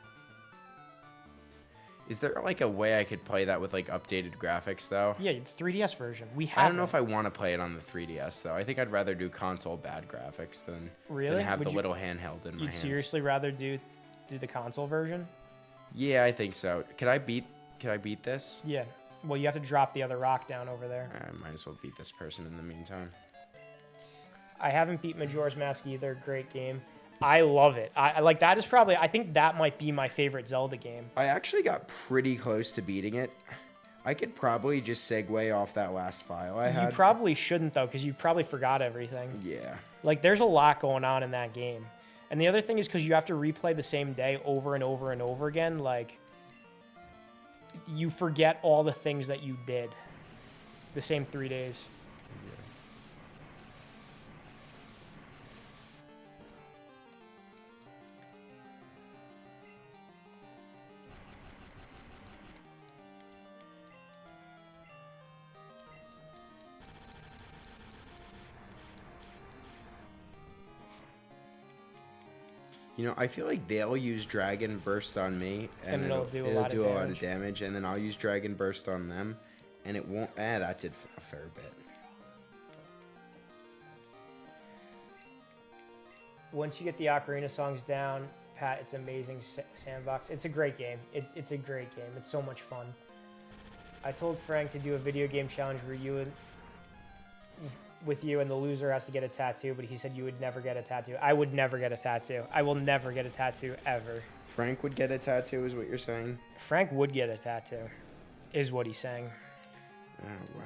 Is there, like, a way I could play that with, like, updated graphics, though? Yeah, the 3DS version. We have I don't know it. if I want to play it on the 3DS, though. I think I'd rather do console bad graphics than, Really? than have Would the you- little handheld in my You'd hands. seriously rather do the console version? Yeah, I think so. Could I beat this? Yeah. Well, you have to drop the other rock down over there. I might as well beat this person in the meantime. I haven't beat Majora's Mask either. Great game. I love it. I like that is probably, I think that might be my favorite Zelda game. I actually got pretty close to beating it. I could probably just segue off that last file I had. You probably shouldn't though, because you probably forgot everything. Yeah. Like there's a lot going on in that game. And the other thing is because you have to replay the same day over and over and over again, like you forget all the things that you did the same 3 days. You know, I feel like they'll use Dragon Burst on me, and it'll do a lot of damage, and then I'll use Dragon Burst on them, and it won't. That did a fair bit. Once you get the Ocarina songs down, Pat, it's amazing sandbox. It's a great game. It's a great game. It's so much fun. I told Frank to do a video game challenge where with you and the loser has to get a tattoo, but he said you would never get a tattoo. I would never get a tattoo. I will never get a tattoo ever. Frank would get a tattoo, is what you're saying? Frank would get a tattoo, is what he's saying. Oh, wow.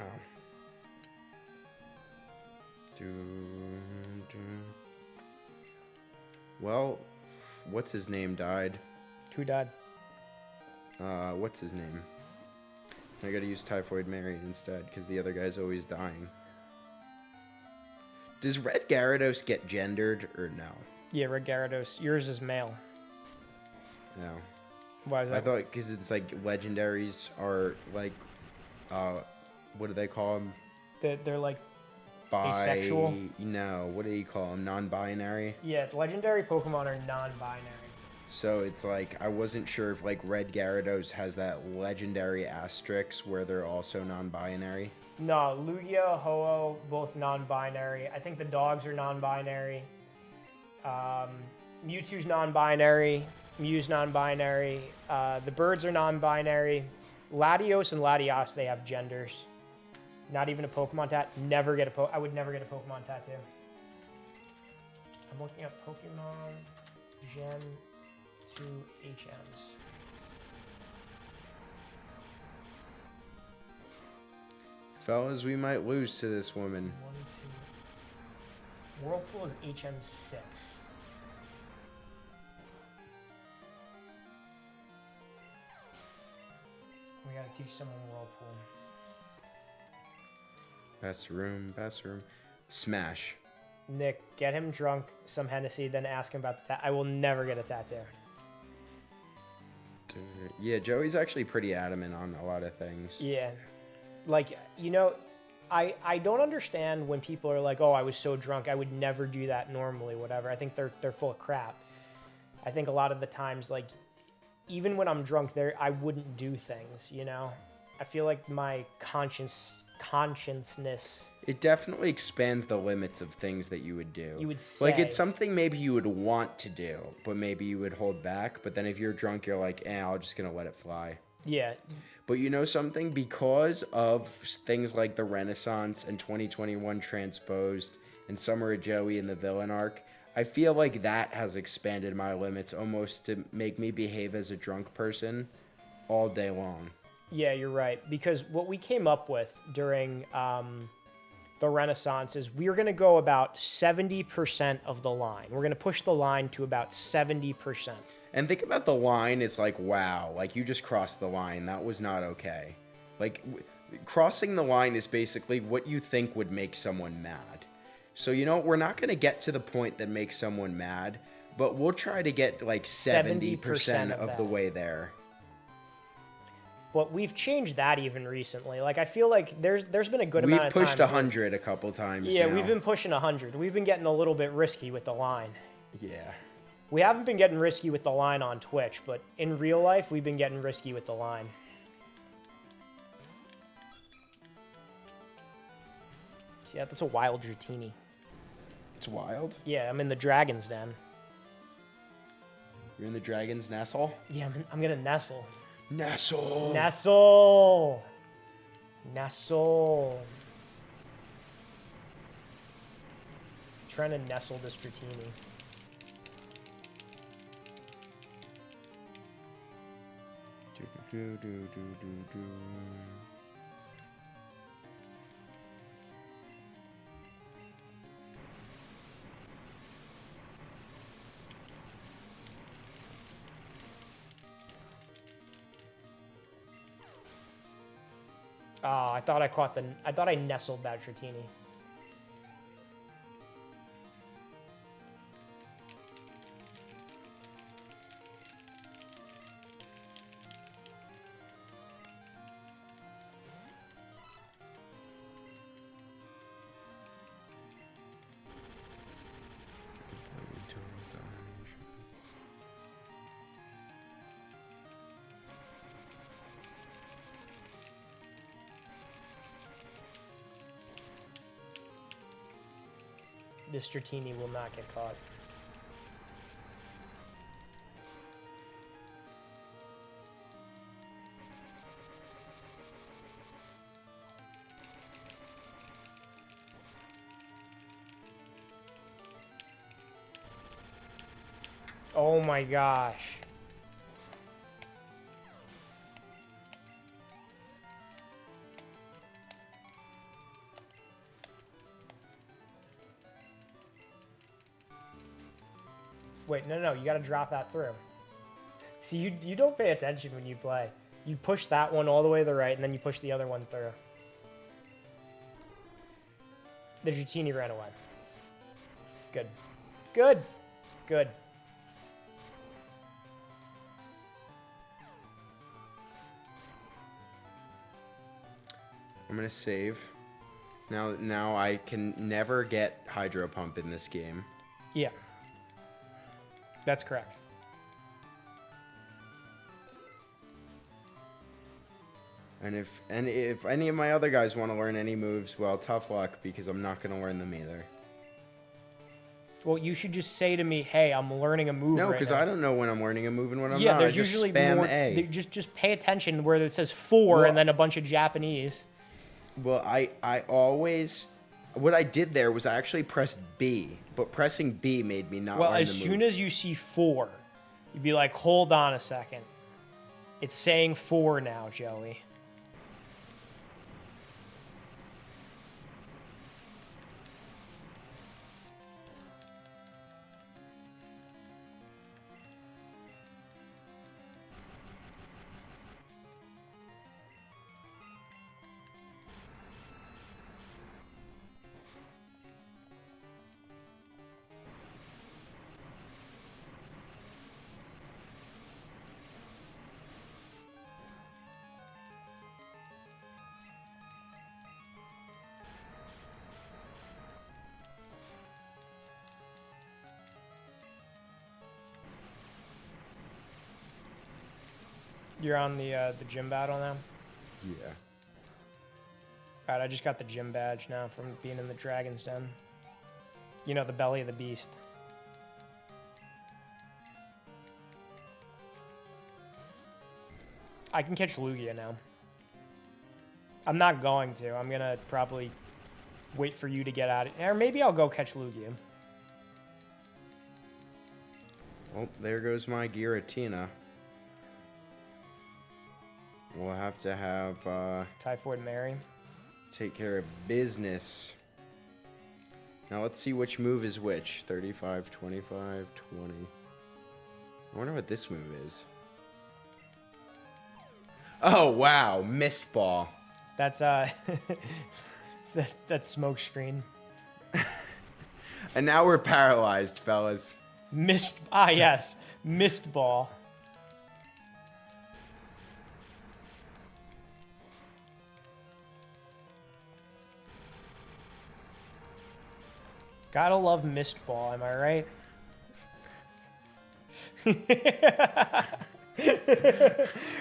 Well, what's his name died? Who died? What's his name? I gotta use Typhoid Mary instead, because the other guy's always dying. Does Red Gyarados get gendered, or no? Yeah, Red Gyarados. Yours is male. No. Why is that? I thought, because it's like legendaries are like, what do they call them? They're like asexual? No, what do you call them? Non-binary? Yeah, legendary Pokemon are non-binary. So it's like, I wasn't sure if like Red Gyarados has that legendary asterisk where they're also non-binary. No, Lugia, Ho-Oh, both non-binary. I think the dogs are non-binary. Mewtwo's non-binary. Mew's non-binary. The birds are non-binary. Latios and Latias, they have genders. Not even a Pokemon tat. I would never get a Pokemon tattoo. I'm looking up Pokemon Gen 2 HMs. Fellas, we might lose to this woman. 1, 2. Whirlpool is HM6. We gotta teach someone Whirlpool. Best room. Smash. Nick, get him drunk, some Hennessy, then ask him about the tattoo. I will never get a tattoo. Yeah, Joey's actually pretty adamant on a lot of things. Yeah. Like, you know, I don't understand when people are like, oh, I was so drunk, I would never do that normally, whatever. I think they're full of crap. I think a lot of the times, like, even when I'm drunk, I wouldn't do things, you know? I feel like my consciousness... It definitely expands the limits of things that you would do. You would say... Like, it's something maybe you would want to do, but maybe you would hold back. But then if you're drunk, you're like, I'm just going to let it fly. Yeah. But you know something? Because of things like the Renaissance and 2021 Transposed and Summer of Joey and the Villain Arc, I feel like that has expanded my limits almost to make me behave as a drunk person all day long. Yeah, you're right. Because what we came up with during the Renaissance is we were going to go about 70% of the line. We're going to push the line to about 70%. And think about the line, it's like, wow, like you just crossed the line. That was not okay. Like, crossing the line is basically what you think would make someone mad. So, you know, we're not going to get to the point that makes someone mad, but we'll try to get like 70% of the way there. But we've changed that even recently. Like, I feel like there's been a good amount of time. We've pushed 100 a couple times Yeah, now. we've been pushing 100. We've been getting a little bit risky with the line. Yeah. We haven't been getting risky with the line on Twitch, but in real life, we've been getting risky with the line. Yeah, that's a wild Dratini. It's wild? Yeah, I'm in the Dragon's Den. You're in the Dragon's Nestle? Yeah, I'm gonna nestle. Nestle! Nestle! Nestle. trying to nestle the Stratini. Oh, I thought I nestled that Dratini. This Dratini will not get caught. Oh my gosh. Wait, no, you gotta drop that through. See, you don't pay attention when you play. You push that one all the way to the right, and then you push the other one through. The Dratini ran away. Good. Good. Good. I'm gonna save. Now I can never get Hydro Pump in this game. Yeah. That's correct. And if any of my other guys want to learn any moves, well, tough luck, because I'm not going to learn them either. Well, you should just say to me, "Hey, I'm learning a move." No, right because now. I don't know when I'm learning a move and when I'm Yeah, not. there's I just usually spam more. A. Just pay attention where it says 4 Well, and then a bunch of Japanese. Well, I always... What I did there was I actually pressed B, but pressing B made me not Well, learn as the soon move. as you see 4, you'd be like, "Hold on a second. It's saying 4 now, Joey." You're on the gym battle now? Yeah. Alright, I just got the gym badge now from being in the Dragon's Den. You know, the belly of the beast. I can catch Lugia now. I'm not going to. I'm gonna probably wait for you to get out of it. Or maybe I'll go catch Lugia. Well, there goes my Giratina. We'll have to have... Typhoid Mary. take care of business. Now let's see which move is which. 35, 25, 20. I wonder what this move is. Oh, wow. Mist ball. That's, that's smoke screen. And now we're paralyzed, fellas. Yes. Mist ball. Gotta love Mist Ball, am I right?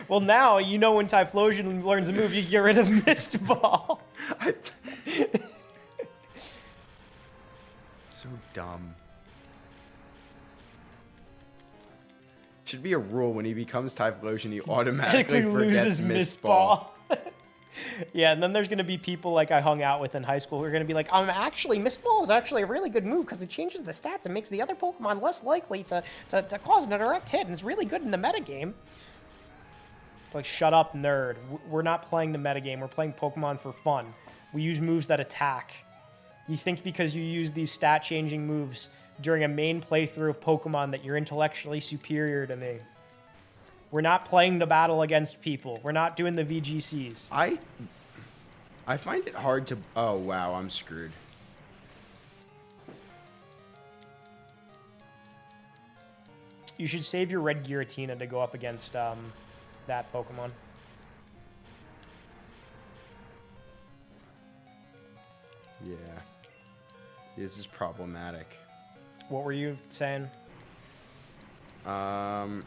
Well, now you know when Typhlosion learns a move, you get rid of Mist Ball. So dumb. Should be a rule when he becomes Typhlosion, he automatically forgets loses Mist Ball. Yeah, and then there's going to be people like I hung out with in high school who are going to be like, actually, Mist Ball is actually a really good move because it changes the stats and makes the other Pokemon less likely to cause a direct hit, and it's really good in the metagame. It's like, shut up, nerd. We're not playing the metagame. We're playing Pokemon for fun. We use moves that attack. You think because you use these stat-changing moves during a main playthrough of Pokemon that you're intellectually superior to me. We're not playing the battle against people. We're not doing the VGCs. I find it hard to... Oh, wow, I'm screwed. You should save your red Giratina to go up against that Pokemon. Yeah. This is problematic. What were you saying? Well,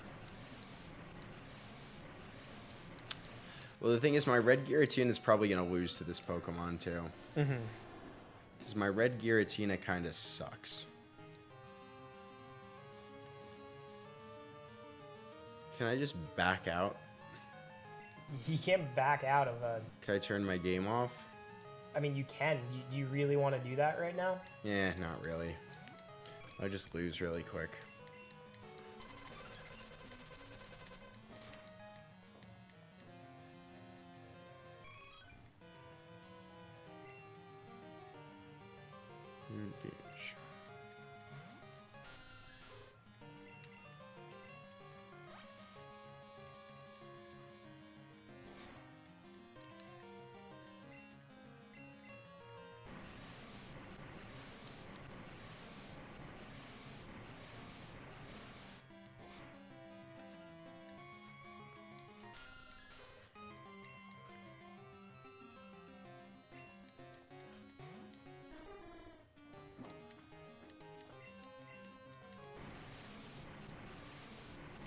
the thing is, my red Giratina is probably going to lose to this Pokemon, too. Mm-hmm. Because my red Giratina kind of sucks. Can I just back out? You can't back out of a... Can I turn my game off? I mean, you can. Do you really want to do that right now? Yeah, not really. I'll just lose really quick. Bitch.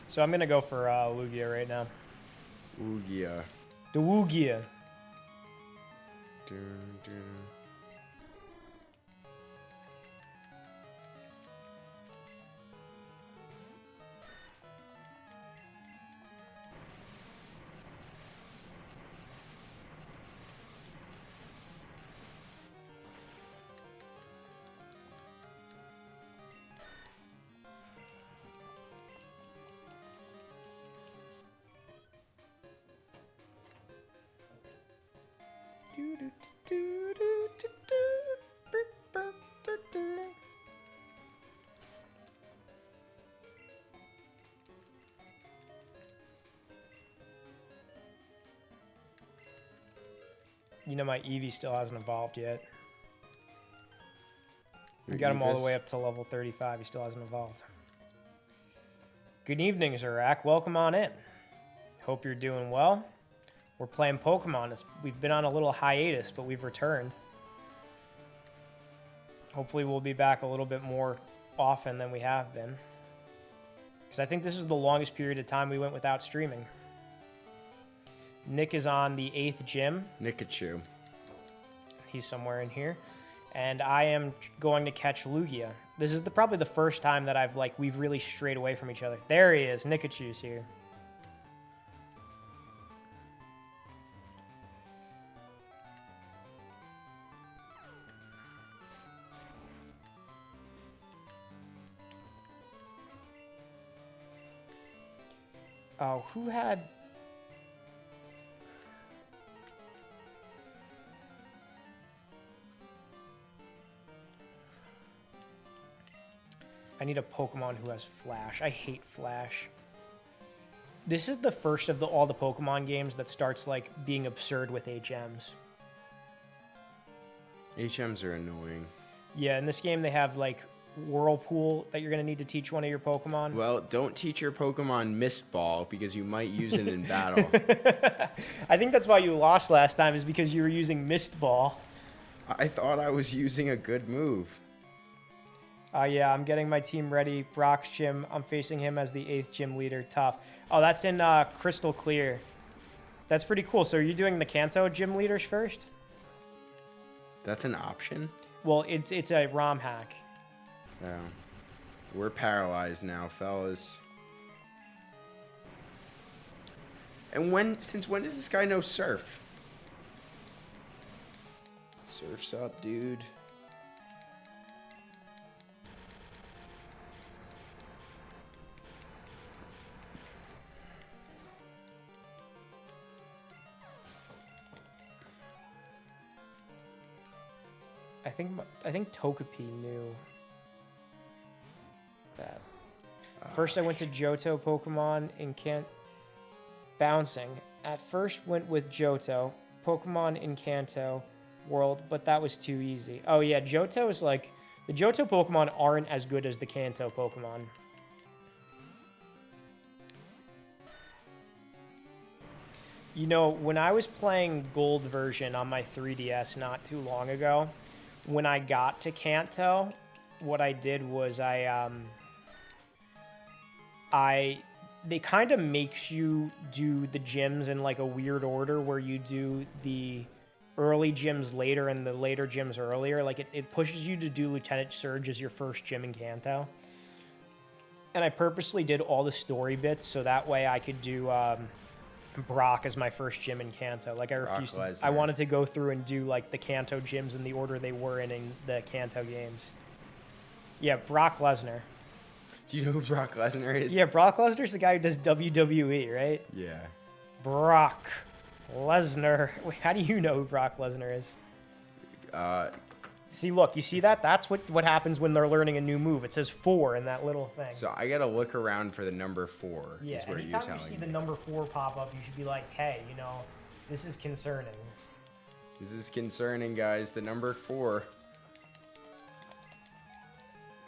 So I'm going to go for Lugia right now. Lugia. The Lugia. Dun, dun. You know my Eevee still hasn't evolved yet. We got him all the way up to level 35. He still hasn't evolved. Good evening, Zorak. Welcome on in. Hope you're doing well. We're playing Pokemon. We've been on a little hiatus, but we've returned. Hopefully we'll be back a little bit more often than we have been. Because I think this is the longest period of time we went without streaming. Nick is on the 8th gym. Nikachu. He's somewhere in here. And I am going to catch Lugia. This is probably the first time that we've really strayed away from each other. There he is. Nikachu's here. Oh, who had... I need a Pokemon who has Flash. I hate Flash. This is the first of all the Pokemon games that starts being absurd with HMs. HMs are annoying. Yeah, in this game they have Whirlpool that you're going to need to teach one of your Pokemon. Well, don't teach your Pokemon Mist Ball because you might use it in battle. I think that's why you lost last time, is because you were using Mist Ball. I thought I was using a good move. Yeah, I'm getting my team ready. Brock's gym. I'm facing him as the 8th gym leader. Tough. Oh, that's in Crystal Clear. That's pretty cool. So are you doing the Kanto gym leaders first? That's an option? Well, it's a ROM hack. Yeah. We're paralyzed now, fellas. And since when does this guy know surf? Surf's up, dude. I think Togepi knew that. First, I went to Johto Pokemon in Bouncing. At first, went with Johto Pokemon in Kanto World, but that was too easy. Oh yeah, Johto is like the Johto Pokemon aren't as good as the Kanto Pokemon. You know, when I was playing Gold version on my 3DS not too long ago, when I got to Kanto, what I did was they kind of makes you do the gyms in like a weird order where you do the early gyms later and the later gyms earlier. Like it pushes you to do Lieutenant Surge as your first gym in Kanto. And I purposely did all the story bits so that way I could do Brock as my first gym in Kanto. Like I wanted to go through and do like the Kanto gyms in the order they were in the Kanto games. Yeah, Brock Lesnar. Do you know who Brock Lesnar is? Yeah, Brock Lesnar's the guy who does WWE, right? Yeah. Brock Lesnar. Wait, how do you know who Brock Lesnar is? See, look, you see that? That's what happens when they're learning a new move. It says 4 in that little thing. So I gotta look around for the number 4. Yeah, is what anytime you're you see telling the me. number 4 pop up, you should be like, hey, you know, this is concerning. This is concerning, guys. The number 4.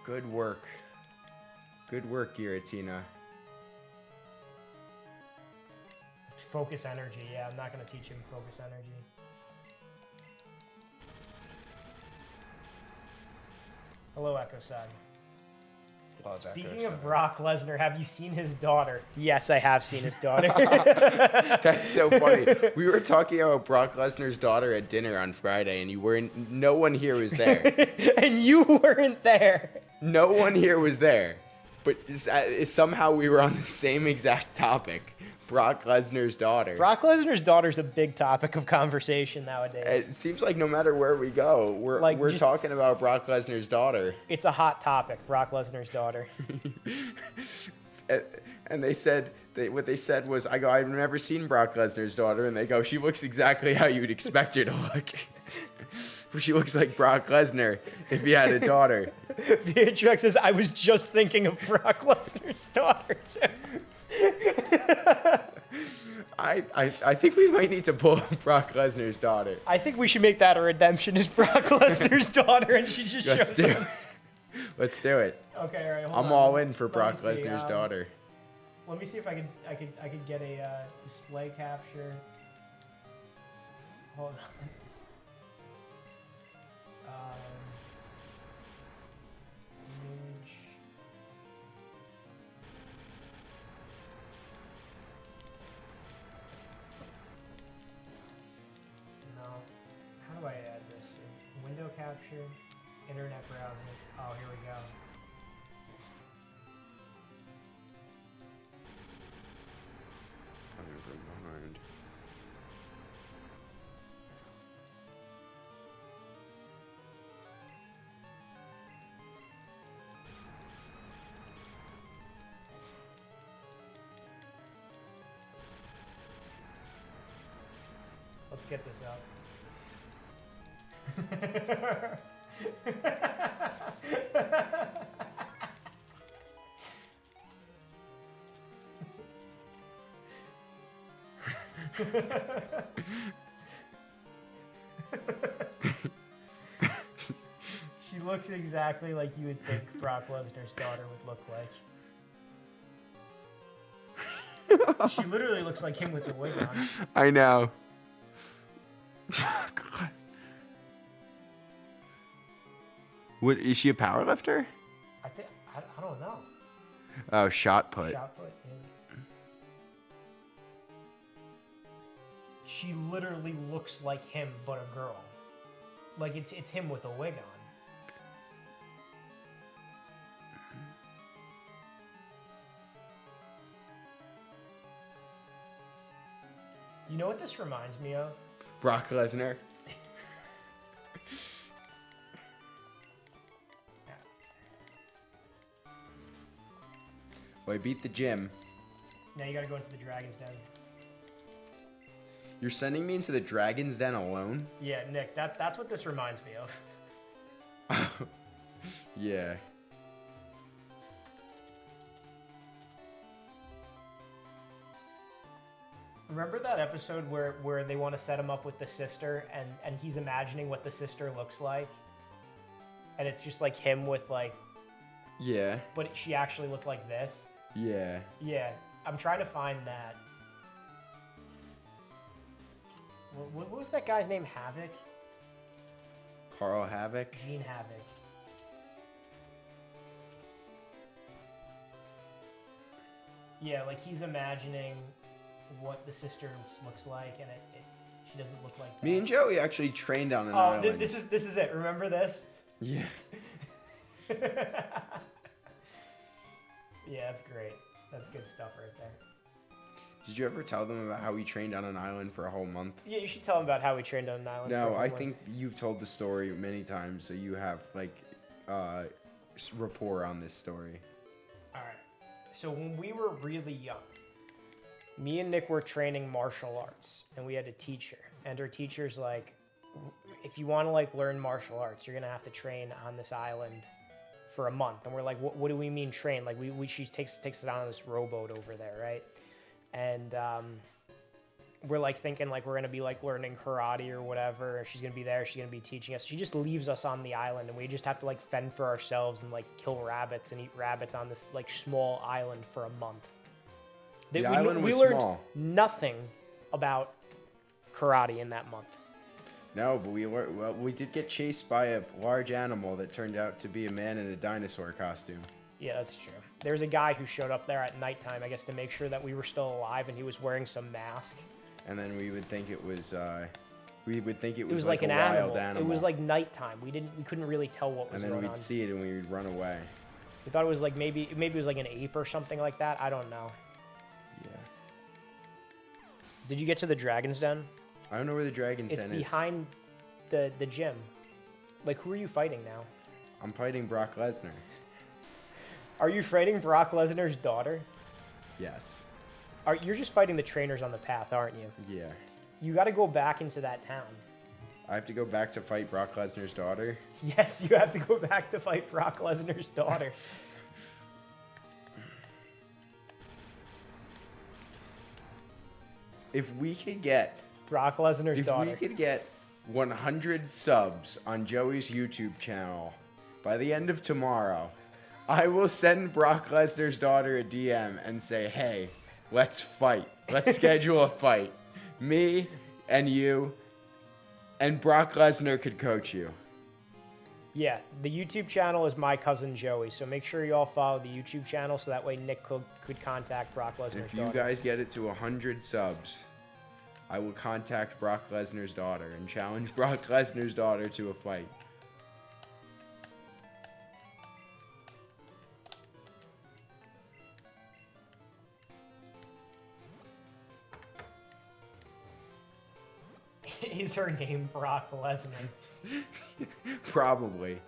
Good work. Good work, Giratina. Focus energy. Yeah, I'm not going to teach him focus energy. Hello, Echo-san. Speaking of Brock Lesnar, have you seen his daughter? Yes, I have seen his daughter. That's so funny. We were talking about Brock Lesnar's daughter at dinner on Friday, and you weren't. No one here was there. And you weren't there. No one here was there. But somehow we were on the same exact topic. Brock Lesnar's daughter. Brock Lesnar's daughter's a big topic of conversation nowadays. It seems like no matter where we go, we're talking about Brock Lesnar's daughter. It's a hot topic, Brock Lesnar's daughter. And they said, what they said was, I go, I've never seen Brock Lesnar's daughter. And they go, she looks exactly how you would expect her to look. She looks like Brock Lesnar if he had a daughter. Beatrix says, I was just thinking of Brock Lesnar's daughter, too. I think we might need to pull up Brock Lesnar's daughter. I think we should make that a redemption as Brock Lesnar's daughter, and she just shows up. Let's do it. Okay, all right. I'm all in for Brock Lesnar's daughter. Let me see if I could get a display capture. Hold on. Image. No. How do I add this? Window capture, internet browsing. Oh, here we go. Let's get this up. She looks exactly like you would think Brock Lesnar's daughter would look like. She literally looks like him with the wig on. I know. God. What, is she a powerlifter? I don't know. Oh, shot put. Shot put. Yeah. She literally looks like him, but a girl. Like it's him with a wig on. You know what this reminds me of? Brock Lesnar. Well, I beat the gym. Now you gotta go into the Dragon's Den. You're sending me into the Dragon's Den alone? Yeah, Nick, that's what this reminds me of. Yeah. Remember that episode where they want to set him up with the sister and he's imagining what the sister looks like? And it's just like him with like... Yeah. But she actually looked like this? Yeah. Yeah, I'm trying to find that. What was that guy's name? Havoc? Carl Havoc? Gene Havoc. Yeah, like he's imagining what the sister looks like, and she doesn't look like that. Me and Joey actually trained on an island. Oh, this is it. Remember this? Yeah. Yeah, that's great. That's good stuff right there. Did you ever tell them about how we trained on an island for a whole month? Yeah, you should tell them about how we trained on an island. No, I think you've told the story many times, so you have like rapport on this story. All right. So when we were really young, me and Nick were training martial arts, and we had a teacher. And our teacher's like, if you want to like learn martial arts, you're gonna have to train on this island for a month. And we're like, what do we mean train? Like she takes us on this rowboat over there, right? And we're like thinking like we're gonna be like learning karate or whatever. She's gonna be there. She's gonna be teaching us. She just leaves us on the island, and we just have to like fend for ourselves and like kill rabbits and eat rabbits on this like small island for a month. The island was learned small. Nothing about karate in that month. No, but we did get chased by a large animal that turned out to be a man in a dinosaur costume. Yeah, that's true. There's a guy who showed up there at nighttime, I guess, to make sure that we were still alive, and he was wearing some mask. And then we would think it was like a an wild animal. It was like nighttime. We couldn't really tell what was going on. And then we'd on. see it and we would run away. We thought it was like maybe it was like an ape or something like that. I don't know. Yeah. Did you get to the Dragon's Den? I don't know where the Dragon's Den is. It's behind the gym. Like, who are you fighting now? I'm fighting Brock Lesnar. Are you fighting Brock Lesnar's daughter? Yes. You're just fighting the trainers on the path, aren't you? Yeah. You got to go back into that town. I have to go back to fight Brock Lesnar's daughter? Yes, you have to go back to fight Brock Lesnar's daughter. If we could get Brock Lesnar's daughter. If we could get 100 subs on Joey's YouTube channel by the end of tomorrow, I will send Brock Lesnar's daughter a DM and say, hey, let's fight. Let's schedule a fight. Me and you and Brock Lesnar could coach you. Yeah, the YouTube channel is My Cousin Joey, so make sure you all follow the YouTube channel so that way Nick could contact Brock Lesnar's daughter. If you guys get it to 100 subs, I will contact Brock Lesnar's daughter and challenge Brock Lesnar's daughter to a fight. Is her name Brock Lesnar? Probably.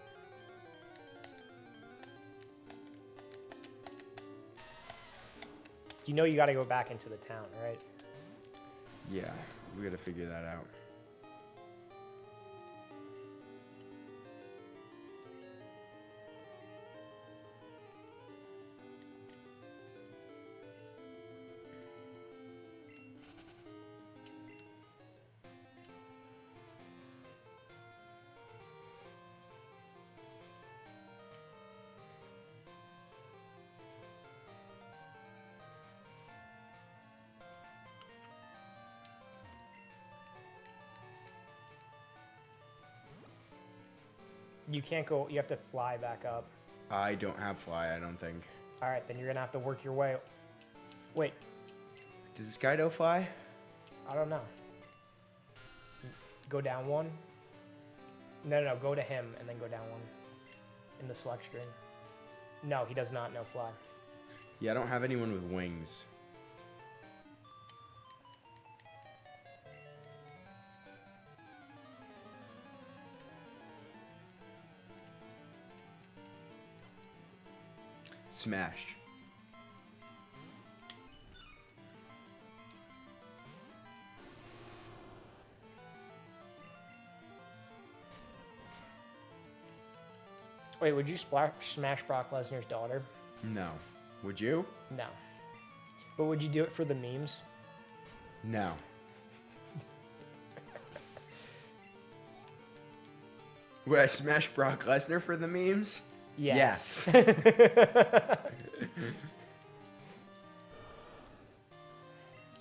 You know you got to go back into the town, right? Yeah, we gotta figure that out. You can't go, you have to fly back up. I don't have fly, I don't think. All right, then you're going to have to work your way. Wait, Does the Skydo fly? I don't know. Go down one. No, go to him and then go down one in the select screen. No, he does not know fly. Yeah, I don't have anyone with wings. Smashed. Wait, would you smash Brock Lesnar's daughter? No. Would you? No. But would you do it for the memes? No. Would I smash Brock Lesnar for the memes? Yes.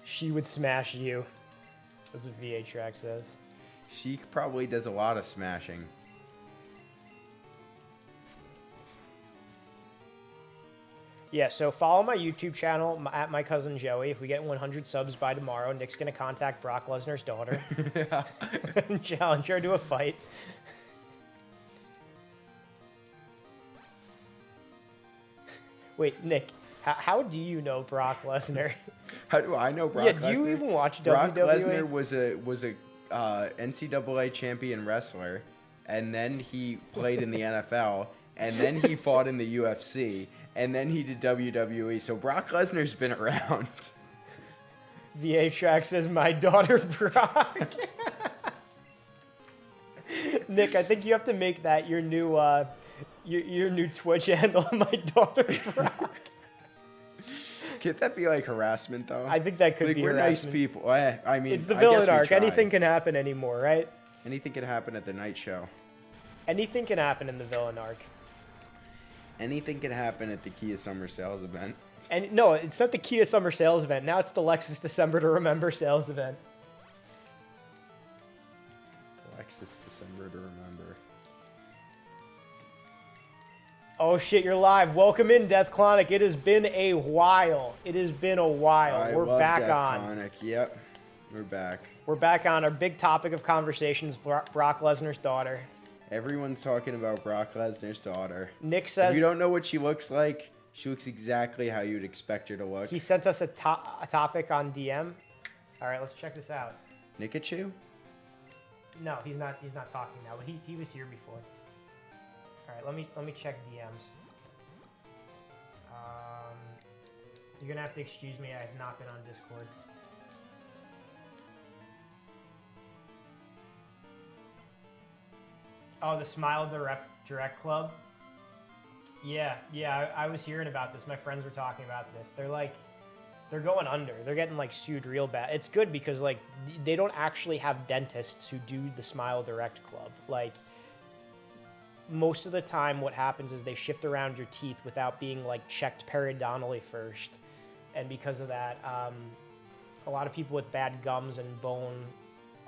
She would smash you. That's what VA Track says. She probably does a lot of smashing. Yeah, so follow my YouTube channel at my cousin Joey. If we get 100 subs by tomorrow, Nick's gonna contact Brock Lesnar's daughter and challenge her to a fight. Wait, Nick, how do you know Brock Lesnar? How do I know Brock Lesnar? Yeah, do you even watch Brock WWE? Lesnar was a NCAA champion wrestler, and then he played in the NFL, and then he fought in the UFC, and then he did WWE. So Brock Lesnar's been around. VA Track says, my daughter Brock. Nick, I think you have to make that your new your new Twitch handle, my daughter Brock. Can't that be like harassment though? I think that could like, be we're harassment. nice people. I mean, It's the I villain guess we arc. try. Anything can happen anymore, right? Anything can happen at the night show. Anything can happen in the villain arc. Anything can happen at the Kia Summer Sales event. And no, it's not the Kia Summer Sales event. Now it's the Lexus December to Remember sales event. Lexus December to remember. Oh shit, you're live. Welcome in, Death Clonic. It has been a while. It has been a while. I We're love back Death on. Chronic. Yep, we're back. We're back on. Our big topic of conversations, Brock Lesnar's daughter. Everyone's talking about Brock Lesnar's daughter. Nick If says you don't know what she looks like, she looks exactly how you'd expect her to look. he sent us a topic on DM. All right, let's check this out. Nikachu? No, he's not talking now, but he was here before. All right, let me check DMs. You're gonna have to excuse me. I have not been on Discord. Oh, the Smile Direct Club. Yeah, I was hearing about this. My friends were talking about this. They're going under. They're getting like sued real bad. It's good because like they don't actually have dentists who do the Smile Direct Club. Like most of the time what happens is they shift around your teeth without being like checked periodontally first. And because of that, a lot of people with bad gums and bone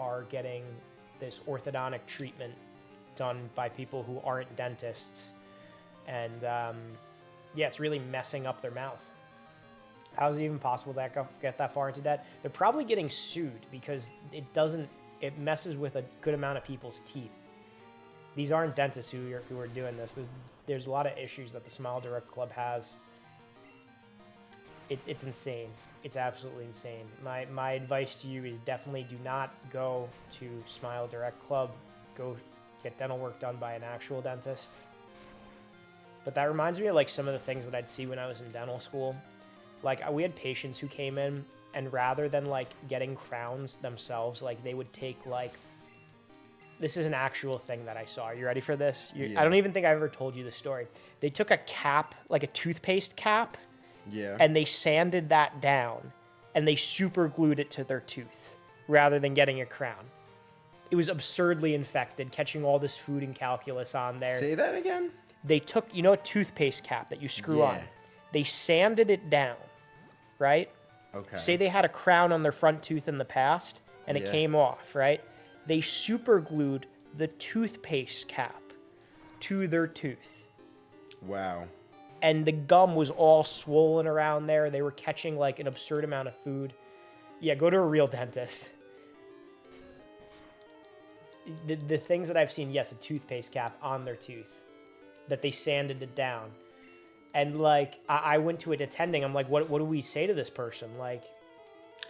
are getting this orthodontic treatment done by people who aren't dentists. And yeah, it's really messing up their mouth. How is it even possible to get that far into that? They're probably getting sued because it messes with a good amount of people's teeth. These aren't dentists who are doing this. There's a lot of issues that the Smile Direct Club has. It's insane. It's absolutely insane. My advice to you is definitely do not go to Smile Direct Club. Go get dental work done by an actual dentist. But that reminds me of like some of the things that I'd see when I was in dental school. Like we had patients who came in and rather than like getting crowns themselves, like they would take like, this is an actual thing that I saw. Are you ready for this? Yeah. I don't even think I've ever told you the story. They took a cap, like a toothpaste cap, Yeah. and they sanded that down and they super glued it to their tooth rather than getting a crown. It was absurdly infected, catching all this food and calculus on there. Say that again? They took, you know, a toothpaste cap that you screw on. Yeah. They sanded it down, right? Okay. Say they had a crown on their front tooth in the past and it Yeah. came off, right? They super glued the toothpaste cap to their tooth. Wow. And the gum was all swollen around there. They were catching like an absurd amount of food. Yeah, go to a real dentist. The things that I've seen, yes, a toothpaste cap on their tooth, that they sanded it down. And like, I went to it attending. I'm like, what do we say to this person? Like,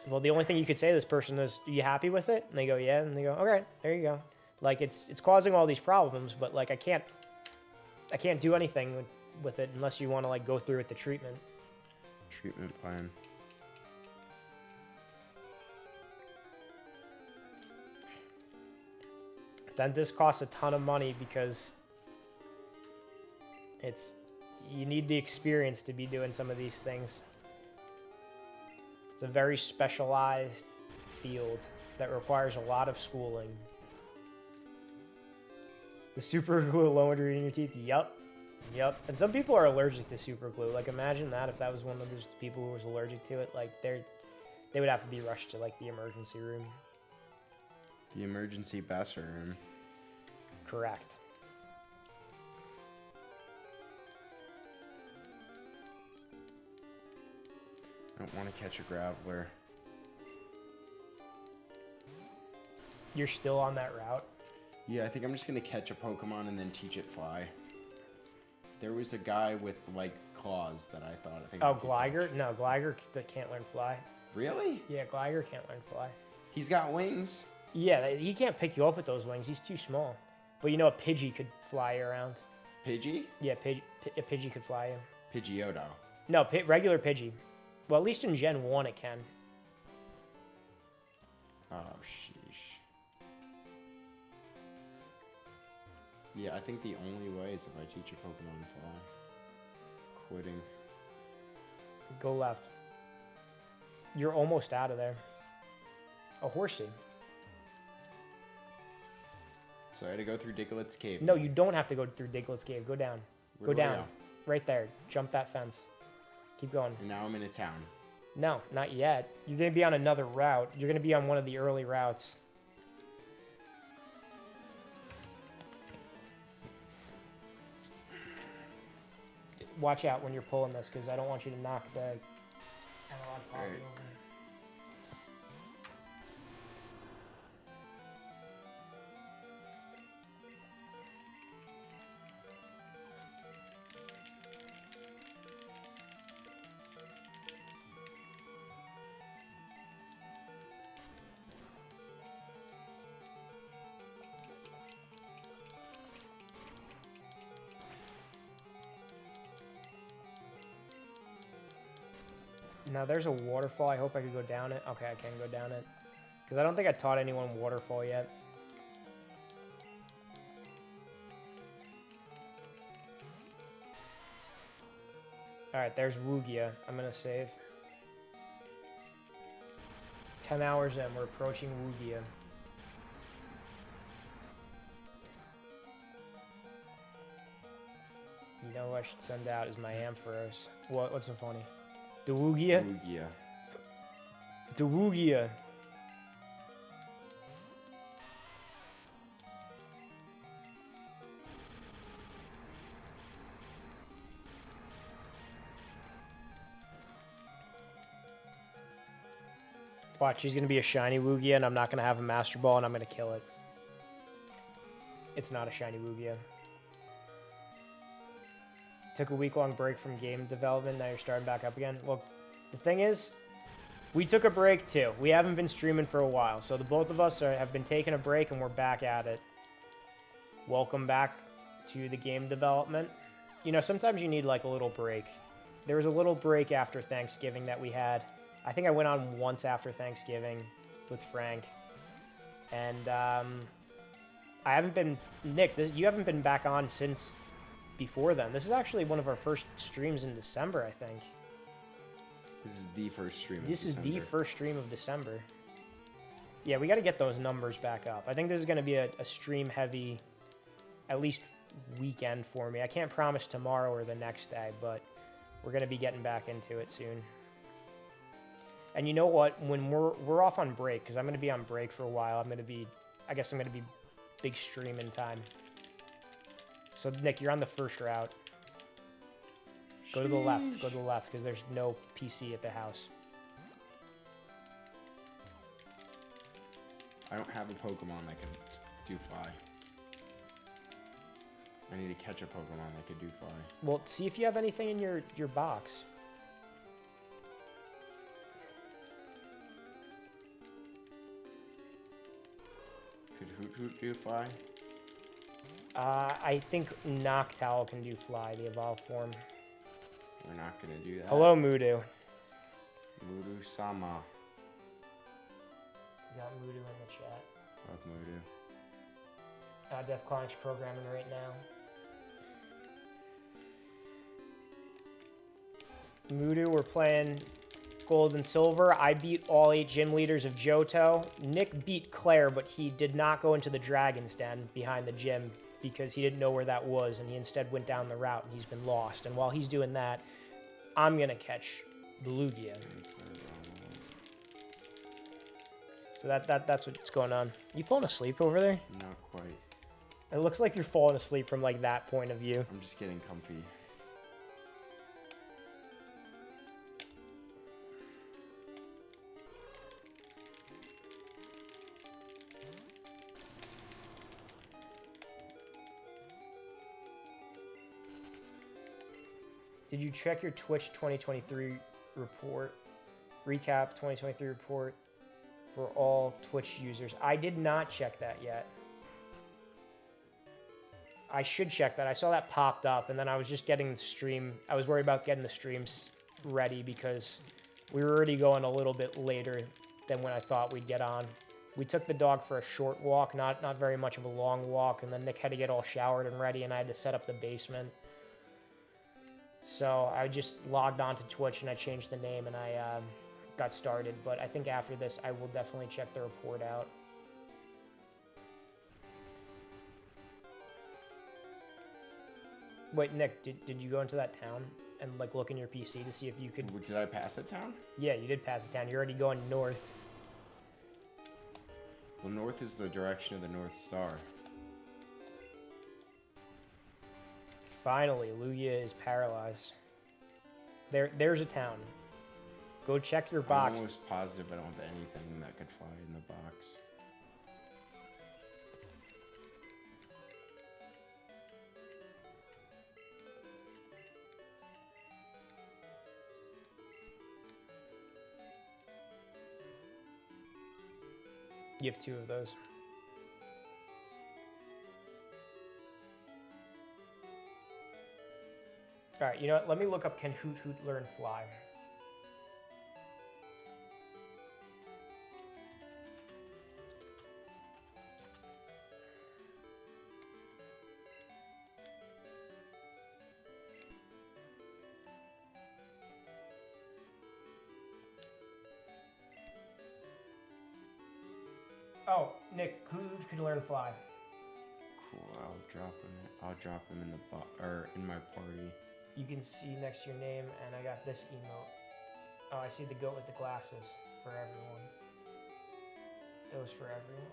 well, the only thing you could say to this person is, are you happy with it? And they go, yeah. And they go, okay, there you go. Like, it's causing all these problems, but like, I can't do anything with it unless you want to like go through with the treatment. Treatment plan. Dentists cost a ton of money because You need the experience to be doing some of these things. It's a very specialized field that requires a lot of schooling. The super glue alone when you're eating your teeth? Yup. Yep. And some people are allergic to super glue. Like, imagine that if that was one of those people who was allergic to it. Like, they would have to be rushed to, like, the emergency room. The emergency bathroom. Correct. I don't want to catch a graveler. You're still on that route? Yeah, I think I'm just going to catch a Pokemon and then teach it fly. There was a guy with, like, claws that I thought. Oh, Gligar? No, Gligar can't learn fly. Really? Yeah, Gligar can't learn fly. He's got wings. Yeah, he can't pick you up with those wings. He's too small. But you know a Pidgey could fly you around. Pidgey? Yeah, a Pidgey could fly you. Pidgeotto. No, regular Pidgey. Well, at least in Gen 1 it can. Oh, sheesh. Yeah, I think the only way is if I teach a Pokemon to fly. Quitting. Go left. You're almost out of there. A Horsey. So I had to go through Diglett Cave. No, you don't have to go through Diglett's Cave. Go down. Where Go do I down. go? Right there. Jump that fence. Keep going. And now I'm in a town. No, not yet. You're going to be on another route. You're going to be on one of the early routes. Watch out when you're pulling this, because I don't want you to knock the analog pocket Alright. over. Now there's a waterfall. I hope I could go down it. Okay, I can go down it. Because I don't think I taught anyone waterfall yet. Alright, there's Lugia. I'm going to save. 10 hours in, we're approaching Lugia. You know who I should send out is my Ampharos. What's so funny? Lugia? Lugia. Lugia. Watch, he's going to be a shiny Lugia, and I'm not going to have a Master Ball, and I'm going to kill it. It's not a shiny Lugia. Took a week-long break from game development. Now you're starting back up again. Well, the thing is, we took a break too. We haven't been streaming for a while, so the both of us have been taking a break, and we're back at it. Welcome back to the game development. You know, sometimes you need like a little break. There was a little break after Thanksgiving that we had. I think I went on once after Thanksgiving with Frank, and I haven't been Nick. You haven't been back on since before then. This is actually one of our first streams in December, I think. This is the first stream of This is December. the first stream of December. Yeah, we got to get those numbers back up. I think this is going to be a stream-heavy, at least weekend for me. I can't promise tomorrow or the next day, but we're going to be getting back into it soon. And you know what? When we're off on break, because I'm going to be on break for a while, I guess I'm going to be big streaming time. So, Nick, you're on the first route. Go to the left. Go to the left, because there's no PC at the house. I don't have a Pokemon that can do fly. I need to catch a Pokemon that could do fly. Well, see if you have anything in your box. Could Hoot Hoot do fly? I think Noctowl can do fly, the evolved form. We're not gonna do that. Hello, Mudu. Mudu-sama. We got Mudu in the chat. Fuck Mudu. Def Clonic's programming right now. Mudu, we're playing gold and silver. I beat all 8 gym leaders of Johto. Nick beat Claire, but he did not go into the Dragon's Den behind the gym because he didn't know where that was, and he instead went down the route, and he's been lost. And while he's doing that, I'm going to catch the Lugia. So that's what's going on. You falling asleep over there? Not quite. It looks like you're falling asleep from, like, that point of view. I'm just getting comfy. Did you check your Twitch 2023 report? Recap 2023 report for all Twitch users. I did not check that yet. I should check that. I saw that popped up, and then I was just getting the stream. I was worried about getting the streams ready because we were already going a little bit later than when I thought we'd get on. We took the dog for a short walk, not very much of a long walk, and then Nick had to get all showered and ready, and I had to set up the basement. So I just logged on to Twitch and I changed the name and I got started. But I think after this, I will definitely check the report out. Wait, Nick, did you go into that town and like look in your PC to see if you could? Did I pass a town? Yeah, you did pass a town. You're already going north. Well, north is the direction of the North Star. Finally, Lugia is paralyzed. There's a town. Go check your box. I'm almost positive I don't have anything that could fly in the box. You have 2 of those. All right, you know what? Let me look up can Hoot Hoot learn fly. Oh, Nick, Hoot Hoot can learn fly. Cool. I'll drop him in the in my party. You can see next to your name, and I got this emote. Oh, I see the goat with the glasses for everyone. Those for everyone.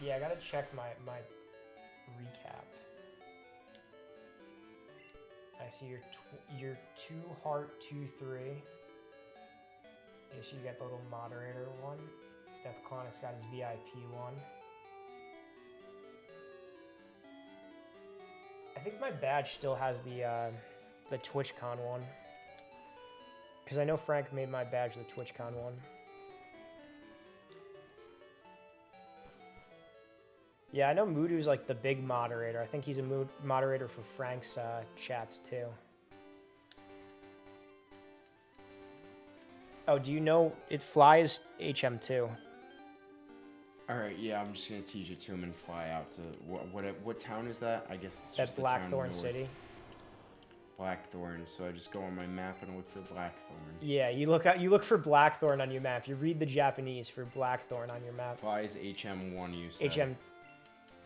Yeah, I gotta check my recap. I see your 2 heart 2-3. Yes, you got the little moderator one. Deathclonic's got his VIP one. I think my badge still has the TwitchCon one. Because I know Frank made my badge the TwitchCon one. Yeah, I know Mudu's like the big moderator. I think he's a moderator for Frank's chats too. Oh, do you know it flies HM2? All right, yeah, I'm just gonna teach it to him and fly out to what town is that? I guess it's That's just the town Blackthorne north. City. Blackthorne. So I just go on my map and look for Blackthorne. Yeah, you look for Blackthorne on your map. You read the Japanese for Blackthorne on your map. Flies HM1, you said. HM.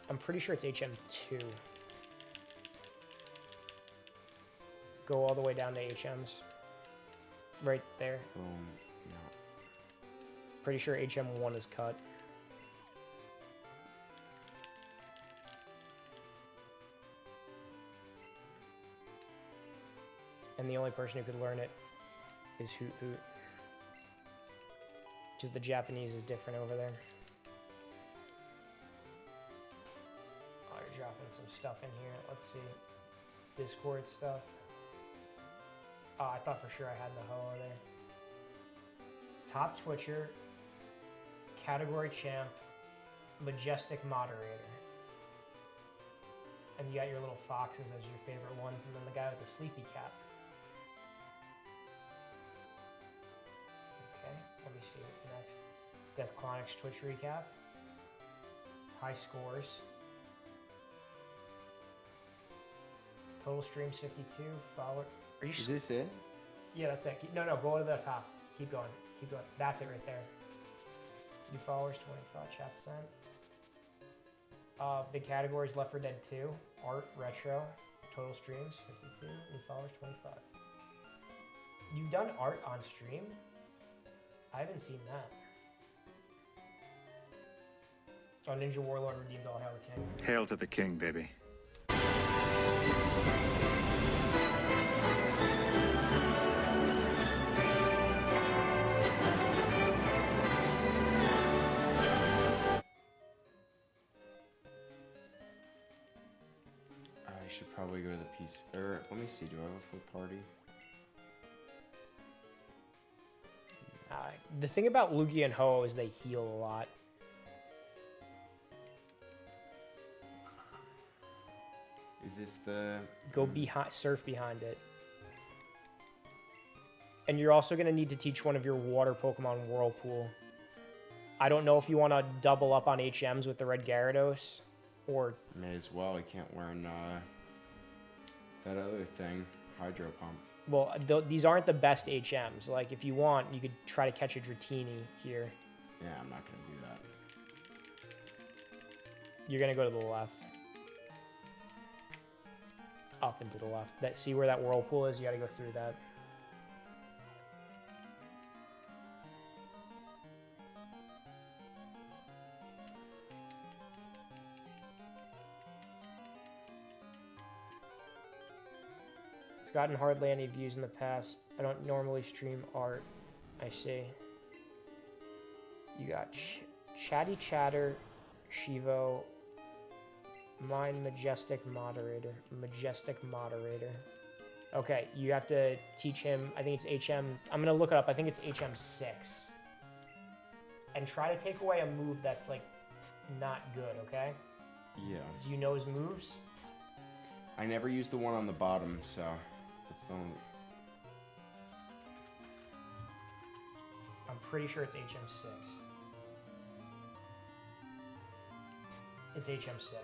I'm pretty sure it's HM2. Go all the way down to HMs. Right there. Boom. No. Pretty sure HM1 is cut. And the only person who could learn it is Hoot Hoot. Because the Japanese is different over there. Oh, you're dropping some stuff in here. Let's see. Discord stuff. Oh, I thought for sure I had the Hoa there. Top Twitcher, Category Champ, Majestic Moderator. And you got your little foxes as your favorite ones, and then the guy with the sleepy cap. Okay, let me see what's next. Deathclonic's Twitch recap. High scores. Total streams 52. Follower. Are you? Is this it? Yeah, that's it. No, go to the top. Keep going. Keep going. That's it right there. New followers 25. Chat sent. The categories Left 4 Dead 2, art, retro, total streams 52. New followers 25. You've done art on stream? I haven't seen that. Oh, Ninja Warlord redeemed all Hail the King. Hail to the king, baby. I should probably go to the PC. Or let me see. Do I have a full party? The thing about Lugia and Ho is they heal a lot. Is this the... Go behind, surf behind it. And you're also going to need to teach one of your water Pokemon Whirlpool. I don't know if you want to double up on HMs with the red Gyarados, or... May as well. I can't learn that other thing. Hydro Pump. Well, these aren't the best HMs. Like, if you want, you could try to catch a Dratini here. Yeah, I'm not going to do that. You're going to go to the left. Up and to the left. See where that Whirlpool is? You got to go through that. It's gotten hardly any views in the past. I don't normally stream art. I see. You got Chatty Chatter, Shivo, Mine Majestic Moderator. Okay, you have to teach him, I think it's HM, I'm gonna look it up, I think it's HM6. And try to take away a move that's like not good, okay? Yeah. Do you know his moves? I never used the one on the bottom, so that's the only... I'm pretty sure it's HM6. It's HM6.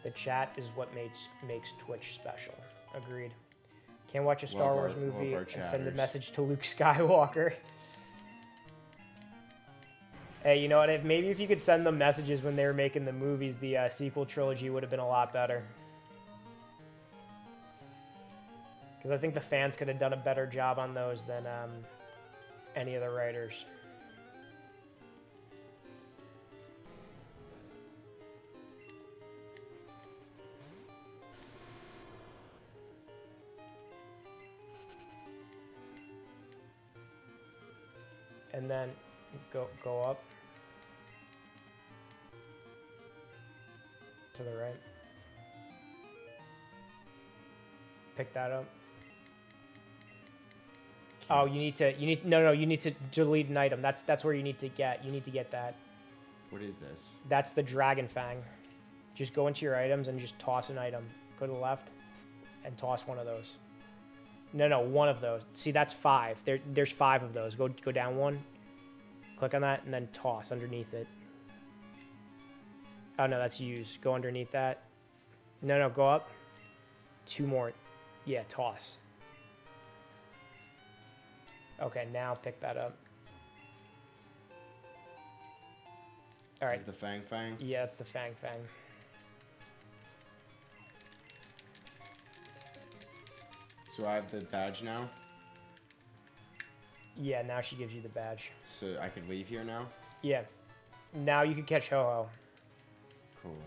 The chat is what makes Twitch special. Agreed. Can't watch a Star Wars movie and send a message to Luke Skywalker. Hey, you know what? Maybe if you could send them messages when they were making the movies, the sequel trilogy would have been a lot better. Because I think the fans could have done a better job on those than any of the writers. And then go up to the right. Pick that up. Oh, you need to delete an item. That's where you need to get. You need to get that. What is this? That's the Dragon Fang. Just go into your items and just toss an item. Go to the left and toss one of those. No, one of those. See, that's 5. There's 5 of those. Go down one. Click on that and then toss underneath it. Oh, no, that's use. Go underneath that. No, go up. 2 more. Yeah, toss. Okay, now pick that up. All right. This is the Fang Fang? Yeah, it's the Fang. So I have the badge now? Yeah, now she gives you the badge. So I could leave here now? Yeah. Now you can catch Ho-Oh. Cool.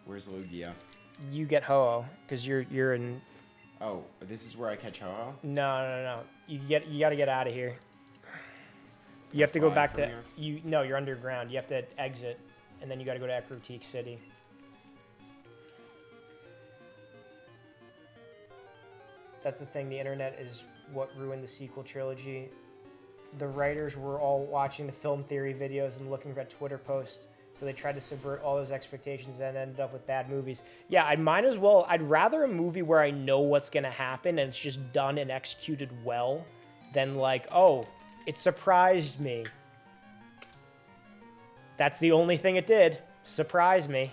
Where's Lugia? You get Ho-Oh, because you're in... Oh, this is where I catch Ho-Oh? No. You gotta get out of here. You have to go back to... Here? No, you're underground. You have to exit, and then you gotta go to Ekrotique City. That's the thing, the internet is what ruined the sequel trilogy. The writers were all watching the film theory videos and looking at Twitter posts, so they tried to subvert all those expectations and ended up with bad movies. Yeah, I might as well. I'd rather a movie where I know what's going to happen and it's just done and executed well than like, oh, it surprised me. That's the only thing it did. Surprise me.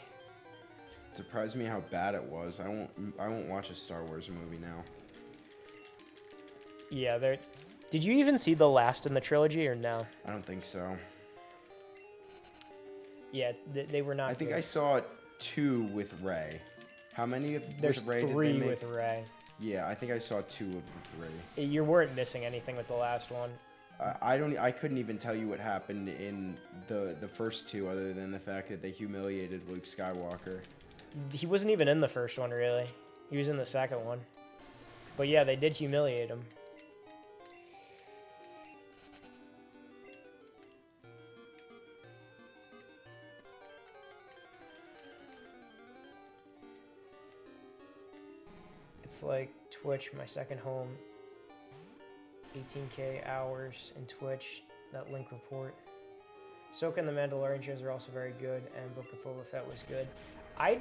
It surprised me how bad it was. I won't watch a Star Wars movie now. Yeah, there. Did you even see the last in the trilogy or no? I don't think so. Yeah, they were not. I think good. I saw 2 with Rey. How many There's with Rey 3 did they make? with Rey. Yeah, I think I saw 2 of the 3. You weren't missing anything with the last one. I couldn't even tell you what happened in the first 2 other than the fact that they humiliated Luke Skywalker. He wasn't even in the first one, really. He was in the second one. But yeah, they did humiliate him. It's like Twitch, my second home. 18K hours in Twitch, that link report. Ahsoka and the Mandalorian shows are also very good, and Book of Boba Fett was good. I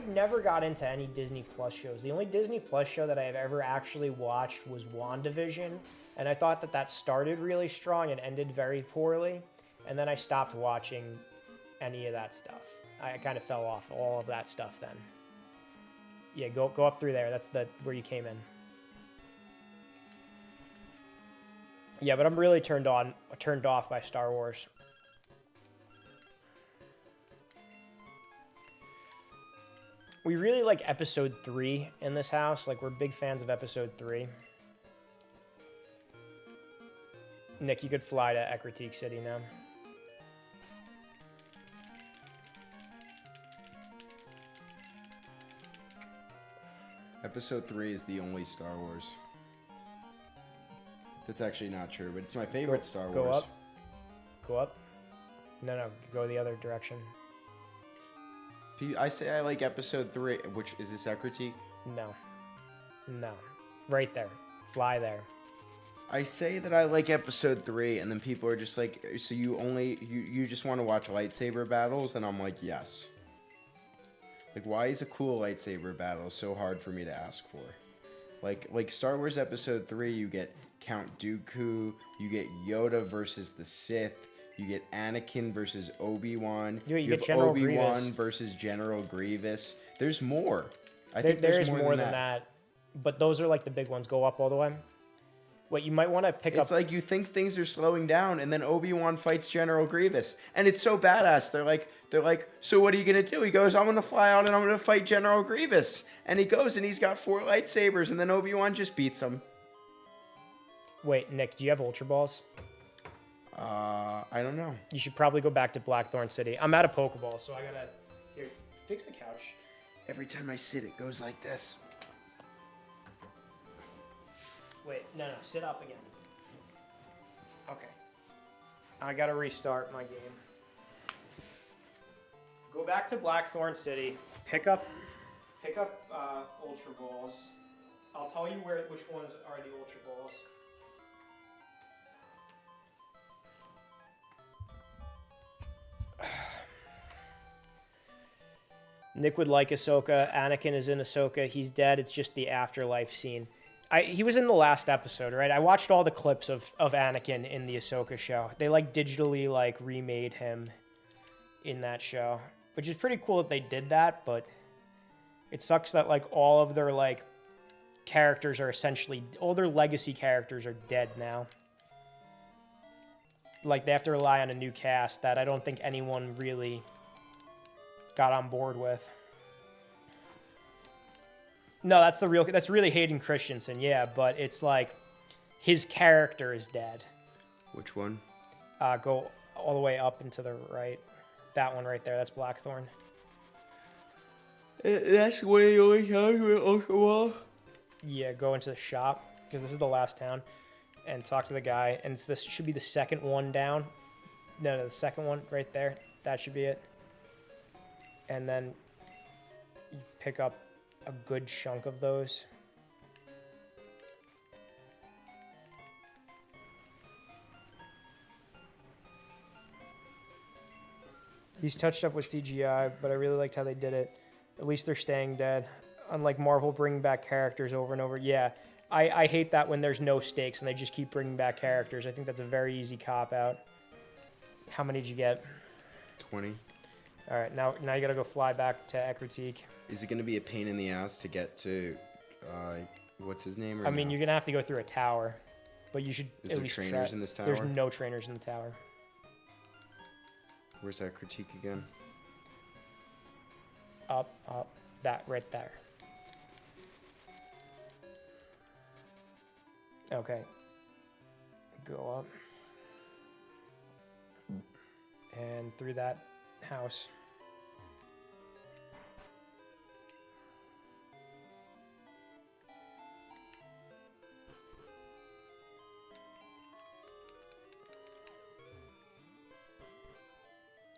never got into any Disney Plus shows. The only Disney Plus show that I've ever actually watched was WandaVision, and I thought that started really strong and ended very poorly, and then I stopped watching any of that stuff. I kind of fell off all of that stuff then. Yeah, go up through there. That's where you came in. Yeah, but I'm really turned off by Star Wars. We really like Episode 3 in this house. Like, we're big fans of Episode 3. Nick, you could fly to Ecruteak City now. Episode 3 is the only Star Wars. That's actually not true, but it's my favorite Star Wars. Go up. Go up. No, go the other direction. I say I like Episode 3, which is this Ecruteak? No. Right there. Fly there. I say that I like Episode 3, and then people are just like, so you just want to watch lightsaber battles? And I'm like, yes. Like, why is a cool lightsaber battle so hard for me to ask for? Like Star Wars Episode 3, you get Count Dooku, you get Yoda versus the Sith, you get Anakin versus Obi-Wan, you have General Obi-Wan Grievous. Versus General Grievous. There's more. I There think there's is more than that. But those are like the big ones. Go up all the way. What you might want to pick up. It's like you think things are slowing down, and then Obi-Wan fights General Grievous, and it's so badass. They're like, so what are you gonna do? He goes, I'm gonna fly out and I'm gonna fight General Grievous, and he goes and he's got 4 lightsabers, and then Obi-Wan just beats him. Wait, Nick, do you have Ultra Balls? I don't know. You should probably go back to Blackthorne City. I'm out of Pokeballs, so I gotta here fix the couch. Every time I sit, it goes like this. Wait, no, sit up again. Okay. I gotta restart my game. Go back to Blackthorne City. Pick up Ultra Balls. I'll tell you which ones are the Ultra Balls. Nick would like Ahsoka. Anakin is in Ahsoka. He's dead. It's just the afterlife scene. He was in the last episode, right? I watched all the clips of Anakin in the Ahsoka show. They digitally remade him in that show, which is pretty cool that they did that, but it sucks that all of their characters are essentially, all their legacy characters are dead now. They have to rely on a new cast that I don't think anyone really got on board with. No, that's really Hayden Christensen, yeah, but it's his character is dead. Which one? Go all the way up and to the right. That one right there, that's Blackthorne. That's one of the only times with Ultra Balls? Yeah, go into the shop, because this is the last town, and talk to the guy, and this should be the second one down. No, the second one right there. That should be it. And then you pick up a good chunk of those. He's touched up with CGI, but I really liked how they did it. At least they're staying dead. Unlike Marvel bringing back characters over and over. Yeah, I hate that when there's no stakes and they just keep bringing back characters. I think that's a very easy cop-out. How many did you get? 20. All right, now you gotta go fly back to Ekritique. Is it going to be a pain in the ass to get to, what's his name? I mean, you're gonna have to go through a tower, but you should Is at there least trainers try. in this tower? There's no trainers in the tower. Where's that critique again? Up, that right there. Okay. Go up. And through that house.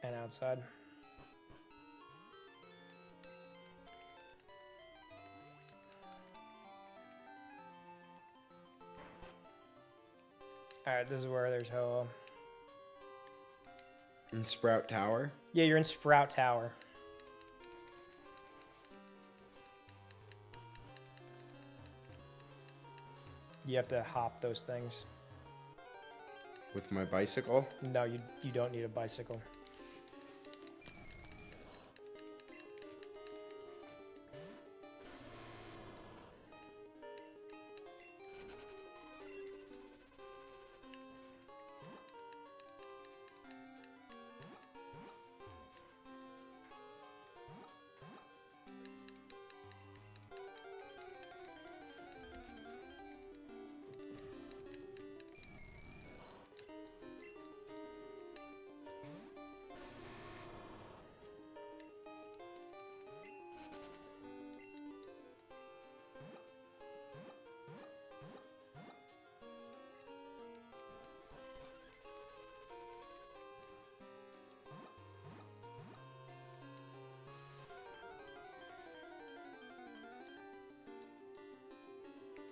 And outside. Alright, this is where there's Ho-Oh. In Sprout Tower? Yeah, you're in Sprout Tower. You have to hop those things. With my bicycle? No, you don't need a bicycle.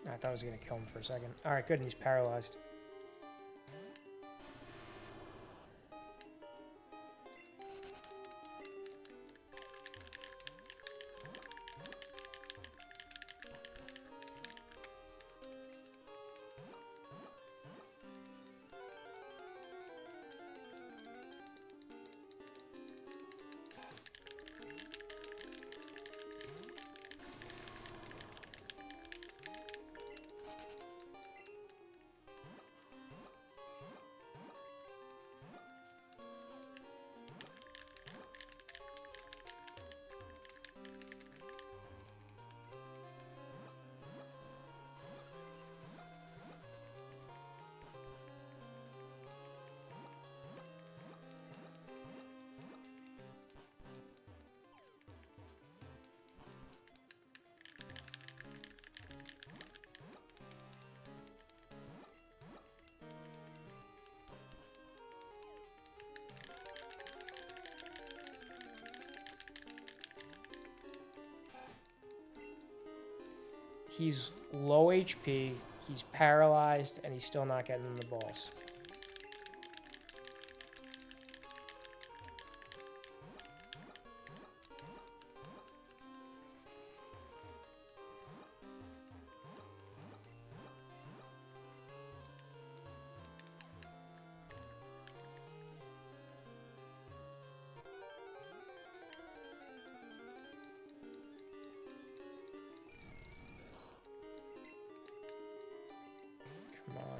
I thought I was going to kill him for a second. Alright, good, and he's paralyzed. He's low HP, he's paralyzed, and he's still not getting the balls. Come on.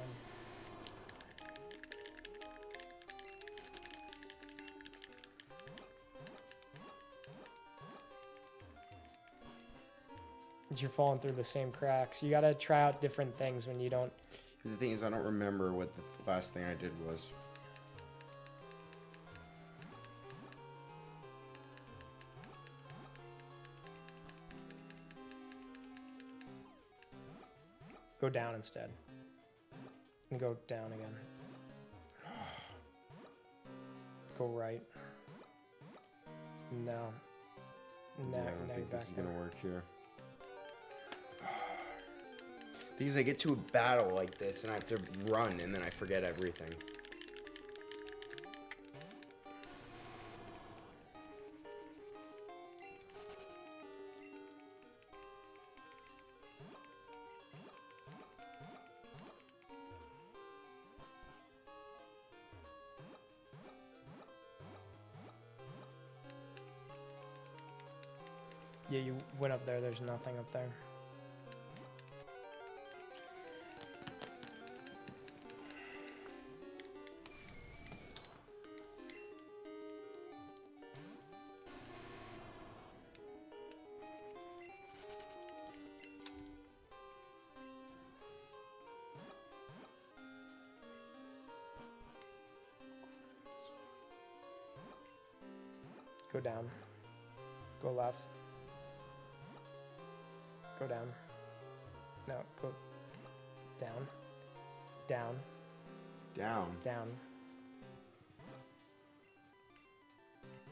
You're falling through the same cracks. You gotta try out different things when you don't. The thing is, I don't remember what the last thing I did was. Go down instead. And go down again. Go right. No. No, Yeah, I don't now you're think back this is there. gonna work here. Because I get to a battle like this and I have to run and then I forget everything. Yeah, you went up there. There's nothing up there. Go down. Go left. Go down. No, go down. Down. Down. Down.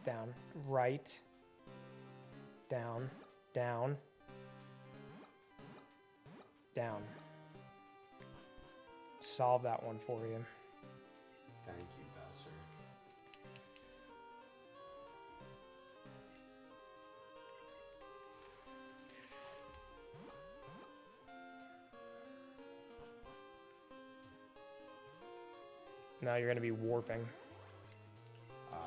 Down. Right. Down. Down. Down. Solve that one for you. Thank you, Bowser. Now you're going to be warping. Yes.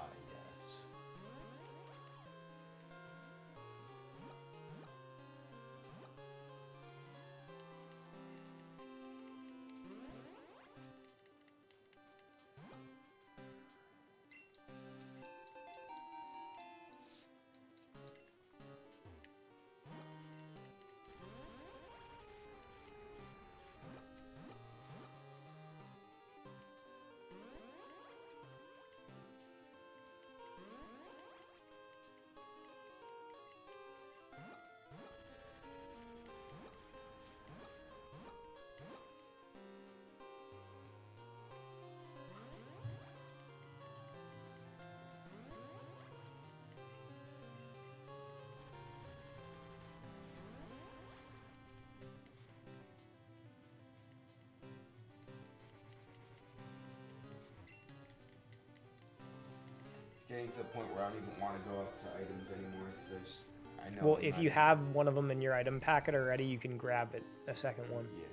Getting to the point where I don't even want to go up to items anymore because I know. Well, if you have one of them in your item packet already, you can grab it, a second one. Yeah.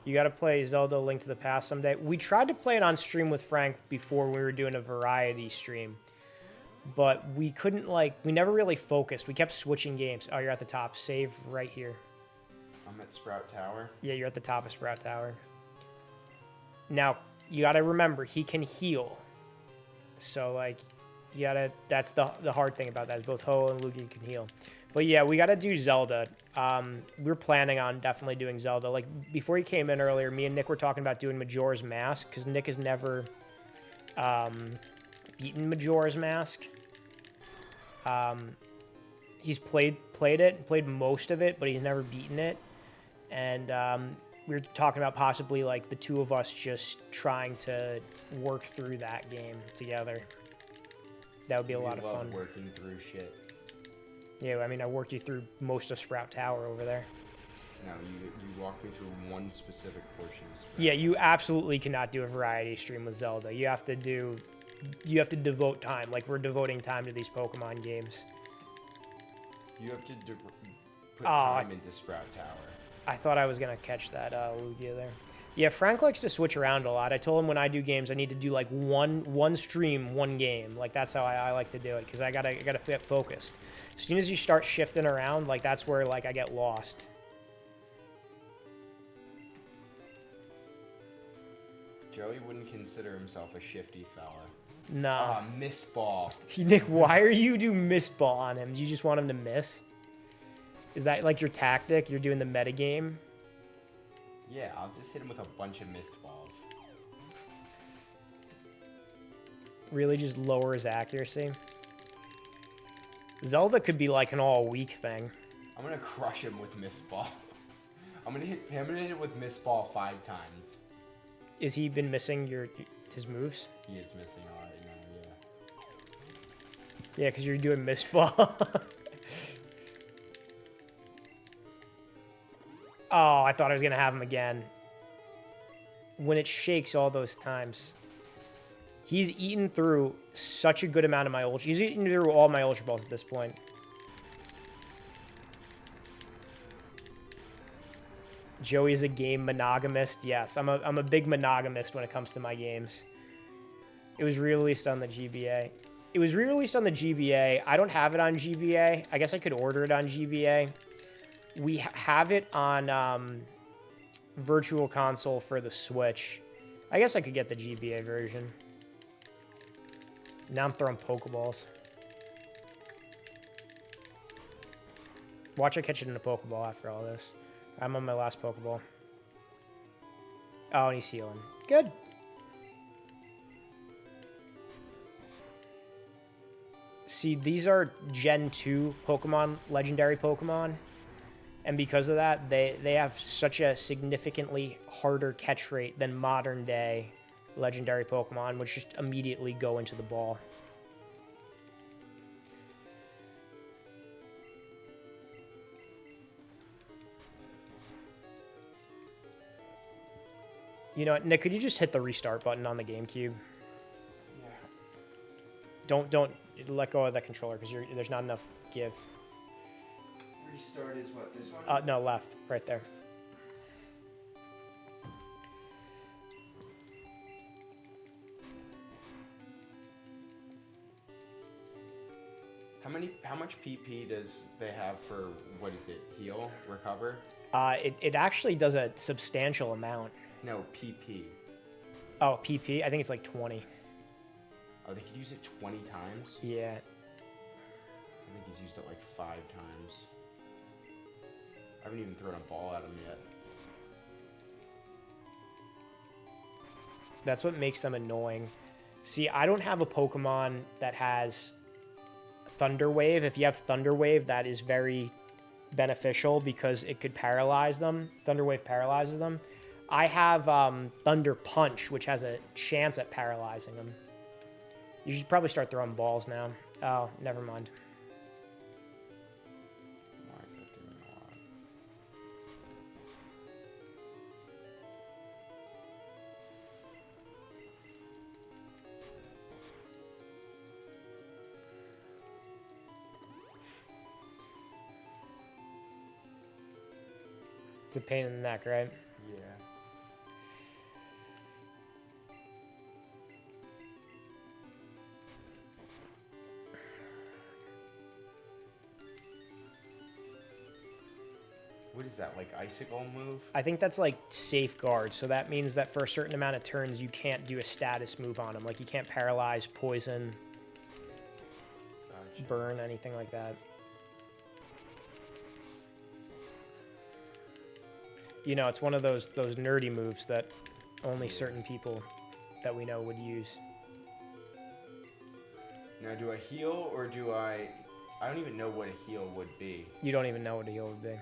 You got to play Zelda Link to the Past someday. We tried to play it on stream with Frank before we were doing a variety stream. But we couldn't, we never really focused. We kept switching games. Oh, you're at the top. Save right here. I'm at Sprout Tower. Yeah, you're at the top of Sprout Tower. Now, you got to remember, he can heal. So, you got to... That's the hard thing about that, is both Ho and Lugia can heal. But, yeah, we got to do Zelda. We're planning on definitely doing Zelda. Before he came in earlier, me and Nick were talking about doing Majora's Mask, because Nick has never beaten Majora's Mask. He's played played most of it, but he's never beaten it. And... we were talking about possibly the two of us just trying to work through that game together. That would be a lot of fun. Working through shit. Yeah, I mean, I worked you through most of Sprout Tower over there. No, you walked me through one specific portion of Sprout. Yeah, you absolutely cannot do a variety stream with Zelda. You have to devote time, like we're devoting time to these Pokemon games. You have to put time into Sprout Tower. I thought I was going to catch that Lugia there. Yeah, Frank likes to switch around a lot. I told him when I do games, I need to do one stream, one game. That's how I like to do it, because I gotta get focused. As soon as you start shifting around, that's where I get lost. Joey wouldn't consider himself a shifty fella. Nah. Miss ball. Nick, why are you doing miss ball on him? Do you just want him to miss? Is that your tactic? You're doing the meta game? Yeah, I'll just hit him with a bunch of missed balls. Really just lower his accuracy? Zelda could be an all-week thing. I'm gonna crush him with missed ball. I'm gonna hit it with missed ball 5 times. Is he been missing his moves? He is missing a lot right now, yeah. Yeah, because you're doing missed ball. Oh, I thought I was going to have him again. When it shakes all those times. He's eaten through such a good amount of my Ultra. He's eaten through all my Ultra Balls at this point. Joey is a game monogamist. Yes, I'm a big monogamist when it comes to my games. It was released on the GBA. It was re-released on the GBA. I don't have it on GBA. I guess I could order it on GBA. We have it on Virtual Console for the Switch. I guess I could get the GBA version. Now I'm throwing Pokeballs. Watch I catch it in a Pokeball after all this. I'm on my last Pokeball. Oh, and he's healing. Good. See, these are Gen 2 Pokemon, legendary Pokemon. And because of that, they have such a significantly harder catch rate than modern day legendary Pokemon, which just immediately go into the ball. You know what, Nick, could you just hit the restart button on the GameCube? Yeah. Don't let go of that controller because there's not enough give. Restart is what, this one? No, left, right there. How much PP does they have for, what is it, heal, recover? It actually does a substantial amount. No, PP. Oh, PP? I think it's like 20. Oh, they could use it 20 times? Yeah. I think he's used it like 5 times. I haven't even thrown a ball at him yet. That's what makes them annoying. See, I don't have a Pokemon that has Thunder Wave. If you have Thunder Wave, that is very beneficial because it could paralyze them. Thunder Wave paralyzes them. I have Thunder Punch, which has a chance at paralyzing them. You should probably start throwing balls now. Oh, never mind. Why is that doing a lot? It's a pain in the neck, right? Yeah. What is that, like icicle move? I think that's like safeguard. So that means that for a certain amount of turns, you can't do a status move on them. Like you can't paralyze, poison, Gotcha. burn, anything like that. You know, it's one of those nerdy moves that only certain people that we know would use. Now, do I heal or do I don't even know what a heal would be. You don't even know what a heal would be.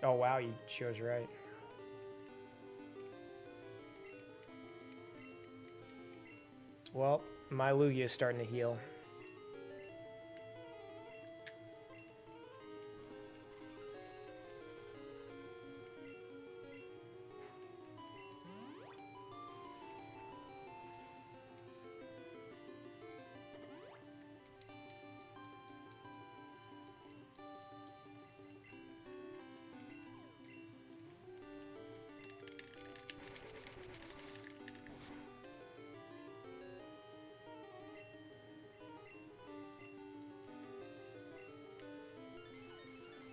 Oh wow, you chose right. Well, my Lugia is starting to heal.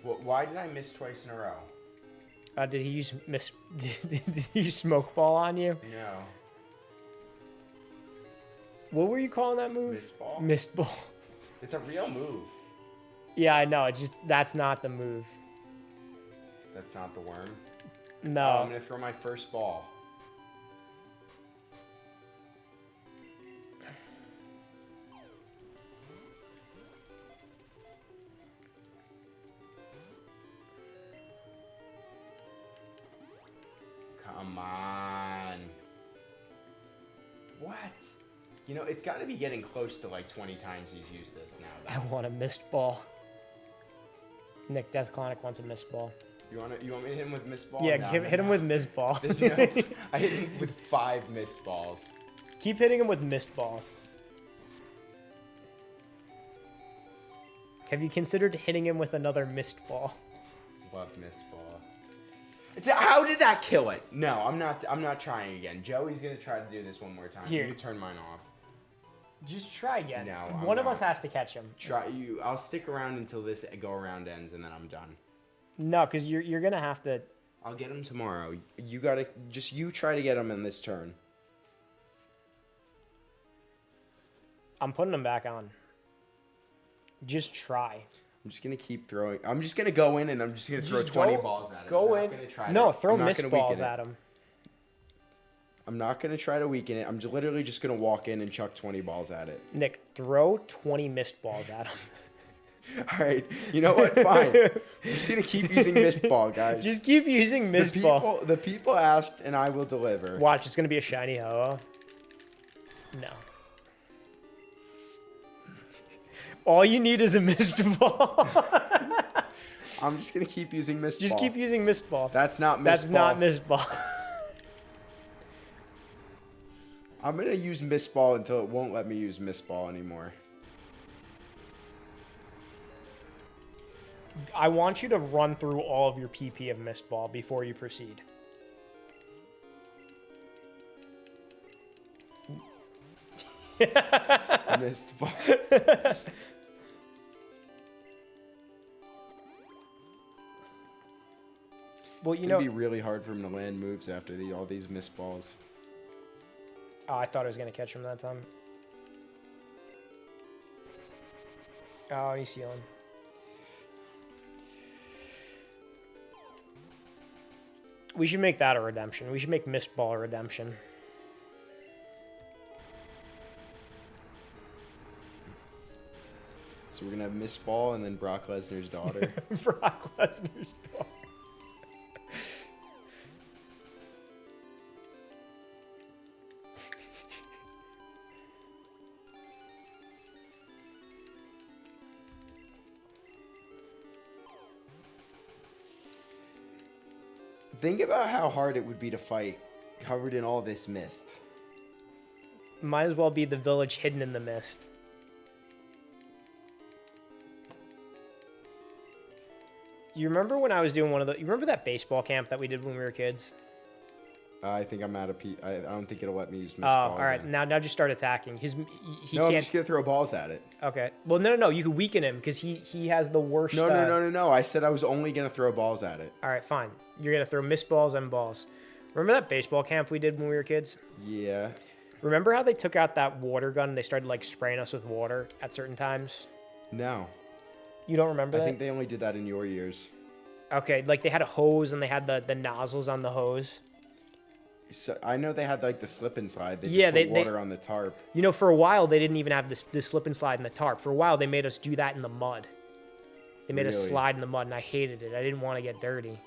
Well, why did I miss twice in a row? Did he use did he use smoke ball on you? No. What were you calling that move? Mist ball? Mist ball. It's a real move. Yeah, I know. It's just that's not the move. That's not the worm. No. Oh, I'm gonna throw my first ball. Come on. What? You know, it's got to be getting close to like 20 times he's used this now. I want a mist ball. Nick Deathclonic wants a mist ball. You want me to hit him with mist ball? Yeah, No, hit him with mist ball. I hit him with 5 mist balls. Keep hitting him with mist balls. Have you considered hitting him with another mist ball? Love mist ball. How did that kill it? No, I'm not trying again. Joey's gonna try to do this one more time. Here. You turn mine off. Just try again. No, one of not. us has to catch him. Try you. I'll stick around until this go around ends, and then I'm done. No, because you're gonna have to. I'll get him tomorrow. You gotta you try to get him in this turn. I'm putting him back on. Just try. I'm just gonna keep throwing. I'm just gonna go in and I'm just gonna throw Just 20 go- balls at him. Go I'm in. not gonna try No, to, throw I'm not missed gonna balls weaken it. at him. I'm not gonna try to weaken it. I'm literally just gonna walk in and chuck 20 balls at it. Nick, throw 20 missed balls at him. All right. You know what? Fine. I'm just gonna keep using missed ball, guys. Just keep using missed ball. The people asked, and I will deliver. Watch, it's gonna be a shiny ho-oh. No. All you need is a missed ball. I'm just gonna keep using missed ball. Just keep using missed ball. That's not missed That's ball. not missed ball. I'm gonna use missed ball until it won't let me use missed ball anymore. I want you to run through all of your PP of missed ball before you proceed. Missed ball. Well, It's you gonna know. be really hard for him to land moves after all these missed balls. Oh, I thought I was gonna catch him that time. Oh, he's healing. We should make that a redemption. We should make missed ball a redemption. So we're gonna have missed ball and then Brock Lesnar's daughter. Brock Lesnar's daughter. Think about how hard it would be to fight, covered in all this mist. Might as well be the village hidden in the mist. You remember when I was doing one of the... You remember that baseball camp that we did when we were kids? I think I'm out of I don't think it'll let me use missed Oh, ball. all right. again. Now just start attacking. He No, can't... I'm just gonna throw balls at it. Okay. Well, no. You could weaken him because he has the worst... No. I said I was only gonna throw balls at it. All right, fine. You're going to throw missed balls and balls. Remember that baseball camp we did when we were kids? Yeah. Remember how they took out that water gun and they started, like, spraying us with water at certain times? No. You don't remember I that? think they only did that in your years. Okay, like, they had a hose and they had the nozzles on the hose. So, I know they had like the slip and slide. They Yeah, just put they- water on the tarp. You know, for a while, they didn't even have this slip and slide in the tarp. For a while, they made us do that in the mud. They made us Really? slide in the mud, and I hated it. I didn't want to get dirty.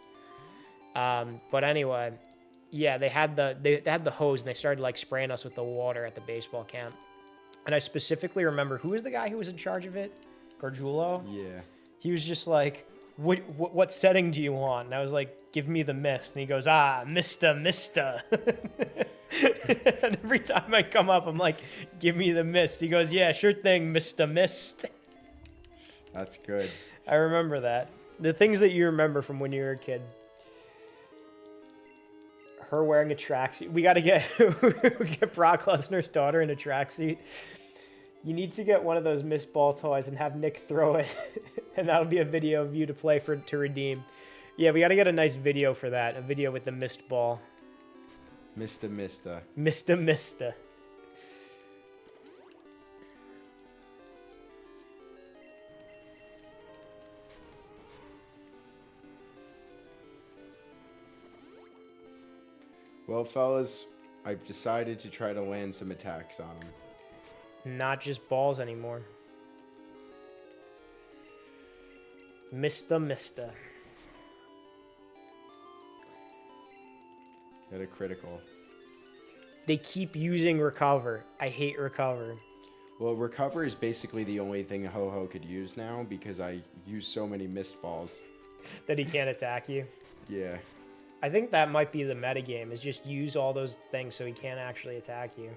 But anyway, yeah, they had the hose, and they started, like, spraying us with the water at the baseball camp. And I specifically remember, who was the guy who was in charge of it? Gargiulo? Yeah. He was just like, what setting do you want? And I was like, give me the mist. And he goes, Mister. And every time I come up, I'm like, give me the mist. He goes, yeah, sure thing, Mr. Mist. That's good. I remember that. The things that you remember from when you were a kid. Her wearing a tracksuit. We got to get Brock Lesnar's daughter in a tracksuit. You need to get one of those missed ball toys and have Nick throw it. And that'll be a video of you to play to redeem. Yeah, we got to get a nice video for that. A video with the missed ball. Mista. Mista. Well, fellas, I've decided to try to land some attacks on him. Not just balls anymore. Mista. Got a critical. They keep using recover. I hate recover. Well, recover is basically the only thing Ho-Ho could use now because I use so many missed balls. That he can't attack you. Yeah. I think that might be the metagame, is just use all those things so he can't actually attack you.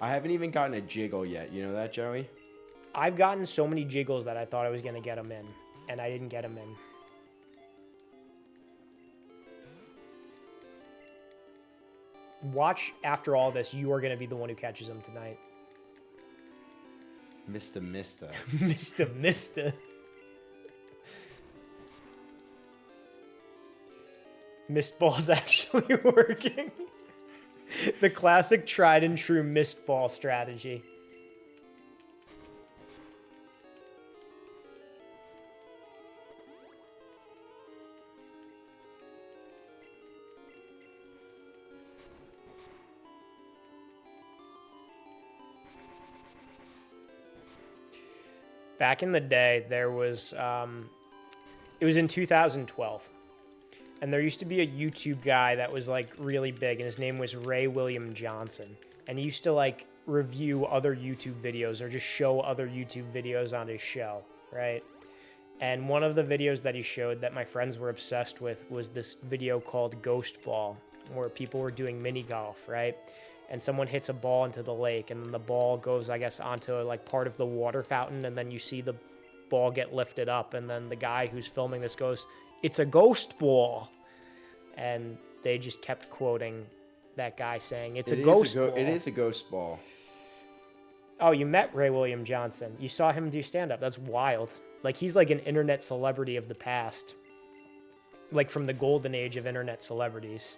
I haven't even gotten a jiggle yet. You know that, Joey? I've gotten so many jiggles that I thought I was going to get them in, and I didn't get them in. Watch after all this, you are going to be the one who catches them tonight. Mista. Mista. Mist ball's actually working. The classic tried and true mist ball strategy. Back in the day, there was, it was in 2012. And there used to be a YouTube guy that was like really big, and his name was Ray William Johnson. And he used to like review other YouTube videos or just show other YouTube videos on his show, right? And one of the videos that he showed that my friends were obsessed with was this video called Ghost Ball, where people were doing mini golf, right? And someone hits a ball into the lake, and then the ball goes, I guess, onto like part of the water fountain, and then you see the ball get lifted up, and then the guy who's filming this goes, "It's a ghost ball." And they just kept quoting that guy saying, "It's a ghost ball." It is a ghost ball. Oh, you met Ray William Johnson. You saw him do stand-up. That's wild. Like, he's like an internet celebrity of the past. Like, from the golden age of internet celebrities.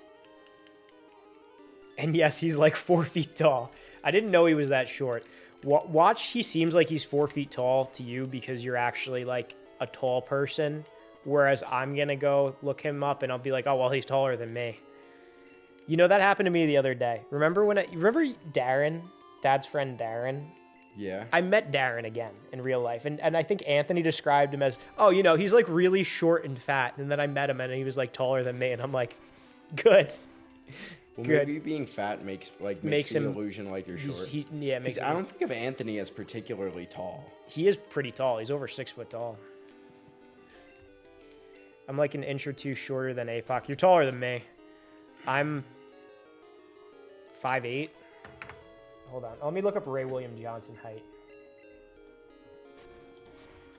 And yes, he's like 4 feet tall. I didn't know he was that short. Watch, he seems like he's 4 feet tall to you because you're actually like a tall person. Whereas I'm going to go look him up and I'll be like, oh, well, he's taller than me. You know, that happened to me the other day. Remember Darren, Dad's friend Darren? Yeah. I met Darren again in real life. And I think Anthony described him as, oh, you know, he's like really short and fat. And then I met him and he was like taller than me. And I'm like, good. Well, Good. maybe being fat makes the him illusion like you're short. Makes I don't think of Anthony as particularly tall. He is pretty tall. He's over 6 foot tall. I'm like an inch or two shorter than APOC. You're taller than me. I'm 5'8". Hold on. Let me look up Ray William Johnson height.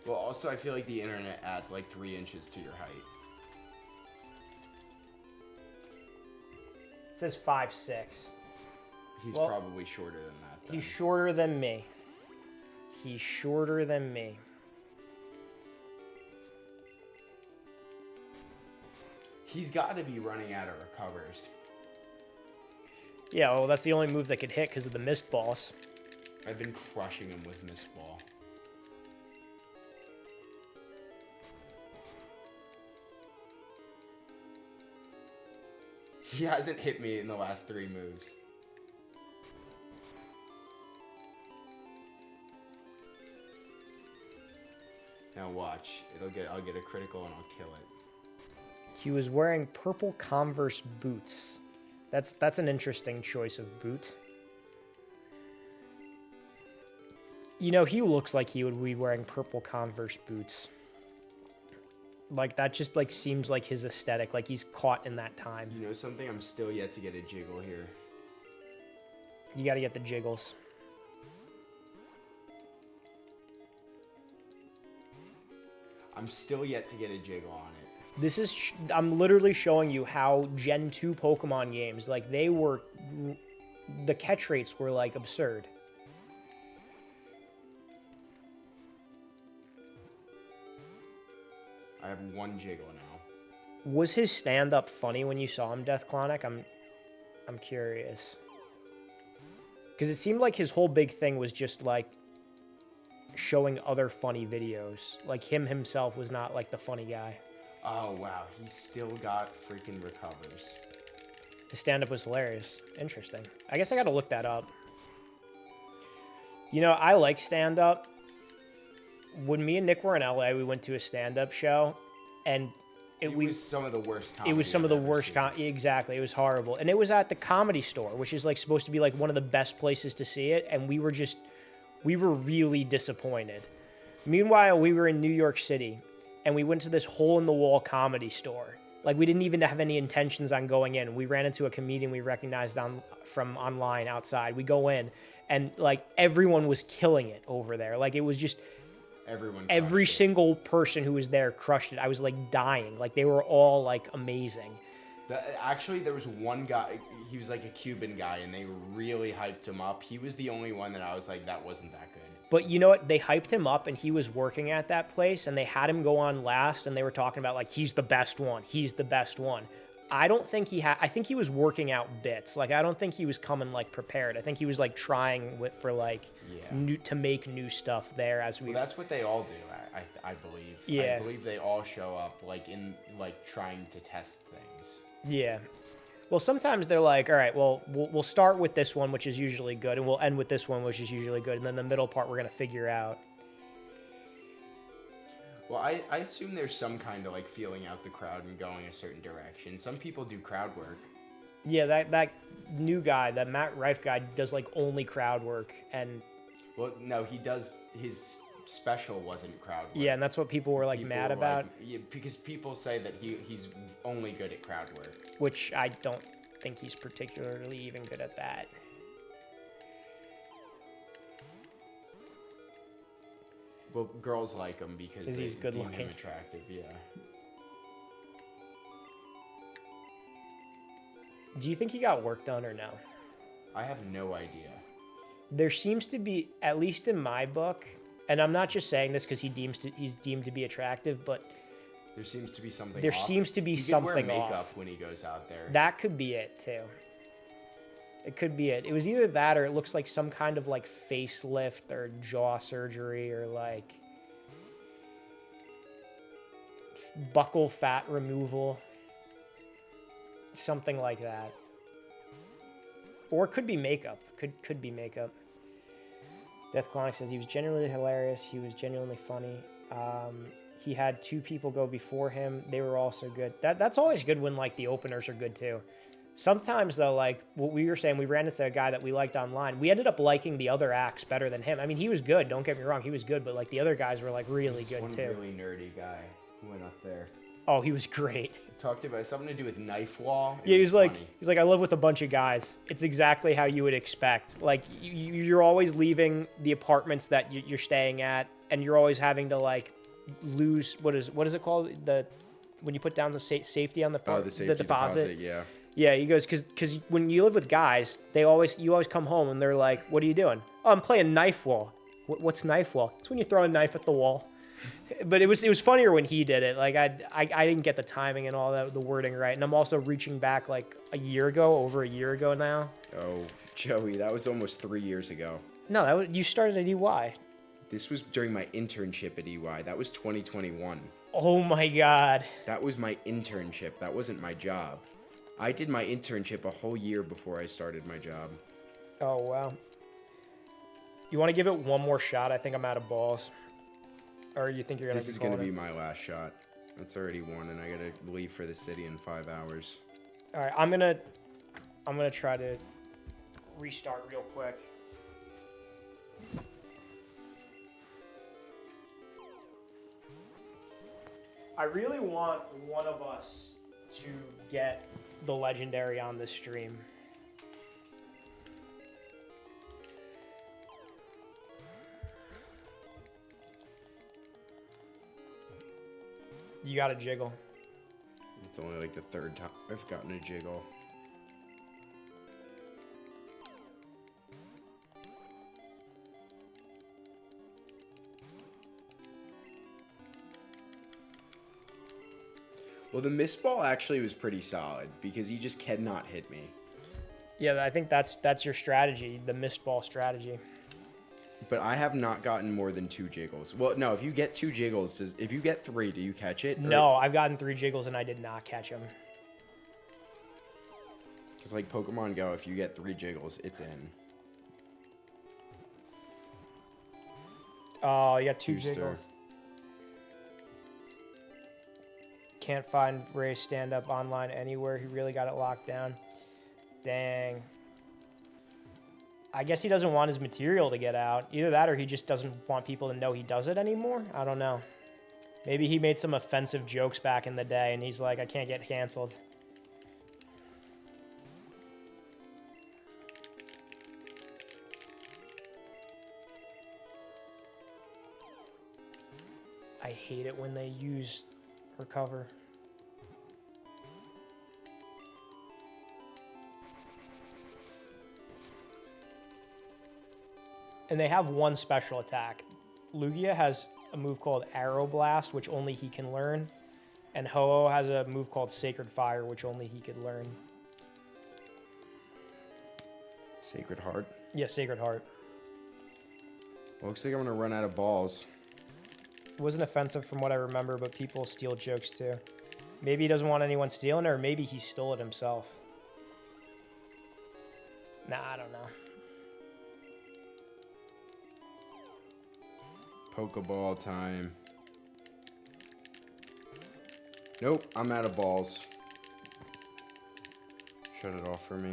Well, also, I feel like the internet adds like 3 inches to your height. It says 5'6". He's probably shorter than that, then. He's shorter than me. He's shorter than me. He's got to be running out of recovers. Yeah, well, that's the only move that could hit because of the mist balls. I've been crushing him with mist ball. He hasn't hit me in the last 3 moves. Now watch. I'll get a critical and I'll kill it. He was wearing purple Converse boots. That's an interesting choice of boot. You know, he looks like he would be wearing purple Converse boots. Like, that just, like, seems like his aesthetic. Like, he's caught in that time. You know something? I'm still yet to get a jiggle here. You gotta get the jiggles. I'm still yet to get a jiggle on it. This is, I'm literally showing you how Gen 2 Pokemon games, like, they were, the catch rates were, like, absurd. I have 1 jiggle now. Was his stand-up funny when you saw him, Death Clonic? I'm curious. Because it seemed like his whole big thing was just, like, showing other funny videos. Like, him himself was not, like, the funny guy. Oh, wow. He's still got freaking recovers. His stand-up was hilarious. Interesting. I guess I gotta look that up. You know, I like stand-up. When me and Nick were in LA, we went to a stand-up show, and it was some of the worst comedy. It was some of the worst exactly. It was horrible. And it was at the Comedy Store, which is like supposed to be like one of the best places to see it, and we were really disappointed. Meanwhile, we were in New York City, and we went to this hole-in-the-wall Comedy Store. Like, we didn't even have any intentions on going in. We ran into a comedian we recognized from online outside. We go in, and like everyone was killing it over there. Like it was just every single person who was there crushed it. I was like dying. Like they were all like amazing. Actually, there was one guy, he was like a Cuban guy, and they really hyped him up. He was the only one that I was like, that wasn't that good. But you know what? They hyped him up, and he was working at that place, and they had him go on last, and they were talking about, like, he's the best one. He's the best one. I don't think he had... I think he was working out bits. Like, I don't think he was coming, like, prepared. I think he was, like, trying for, like, to make new stuff there as we... Well, that's what they all do, I believe. Yeah. I believe they all show up, like, in, like, trying to test things. Yeah. Well, sometimes they're like, all right, well, we'll start with this one, which is usually good, and we'll end with this one, which is usually good, and then the middle part we're going to figure out. Well, I assume there's some kind of, like, feeling out the crowd and going a certain direction. Some people do crowd work. Yeah, that new guy, that Matt Rife guy, does, like, only crowd work, and... Well, no, he does... His special wasn't crowd work. Yeah, and that's what people were, like, mad about. Yeah, because people say that he's only good at crowd work. Which I don't think he's particularly even good at that. Well, girls like him because he's good deem looking. him attractive, yeah. Do you think he got work done or no? I have no idea. There seems to be, at least in my book, and I'm not just saying this because he's deemed to be attractive, but there seems to be something. There off. seems to be he something could wear makeup off when he goes out there. That could be it too. It could be it. It was either that or it looks like some kind of like facelift or jaw surgery or like buccal fat removal. Something like that. Or it could be makeup. Could be makeup. Death Clonic says he was genuinely hilarious. He was genuinely funny. He had 2 people go before him. They were also good. That's always good when like the openers are good too. Sometimes though, like what we were saying, we ran into a guy that we liked online. We ended up liking the other acts better than him. I mean, he was good. Don't get me wrong, he was good. But like the other guys were like really good one too. Really nerdy guy who went up there. Oh, he was great. Talked about something to do with knife wall. Yeah, he's like I live with a bunch of guys. It's exactly how you would expect. Like you're always leaving the apartments that you're staying at, and you're always having to like lose what is it called, when you put down the safety on the the deposit. Yeah, he goes because when you live with guys, you always come home and they're like, what are you doing? Oh, I'm playing knife wall. What's knife wall? It's when you throw a knife at the wall. But it was funnier when he did it. Like I didn't get the timing and all that, the wording right. And I'm also reaching back like over a year ago now. Oh, Joey, that was almost 3 years ago. No, you started at EY. This was during my internship at EY. That was 2021. Oh my God. That was my internship. That wasn't my job. I did my internship a whole year before I started my job. Oh, wow. You want to give it one more shot? I think I'm out of balls. Or you think you're going to be This is going to be my last shot. That's already one, and I got to leave for the city in 5 hours. All right, I'm gonna try to restart real quick. I really want one of us to get the legendary on this stream. You got a jiggle. It's only like the 3rd time I've gotten a jiggle. Well, the mist ball actually was pretty solid because he just cannot hit me. Yeah, I think that's your strategy, the mist ball strategy. But I have not gotten more than 2 jiggles. Well, no, if you get 2 jiggles, if you get 3, do you catch it? No, I've gotten 3 jiggles and I did not catch them. Because like Pokemon Go, if you get 3 jiggles, it's in. Oh, you got 2 Booster. jiggles. Can't find Ray's stand-up online anywhere. He really got it locked down. Dang. I guess he doesn't want his material to get out. Either that or he just doesn't want people to know he does it anymore. I don't know. Maybe he made some offensive jokes back in the day and he's like, I can't get canceled. I hate it when they use recover. And they have one special attack. Lugia has a move called Arrow Blast, which only he can learn. And Ho-Oh has a move called Sacred Fire, which only he could learn. Sacred Heart. Yeah, Sacred Heart. Well, looks like I'm gonna run out of balls. It wasn't offensive from what I remember, but people steal jokes too. Maybe he doesn't want anyone stealing it, or maybe he stole it himself. Nah, I don't know. Pokeball time. Nope, I'm out of balls. Shut it off for me.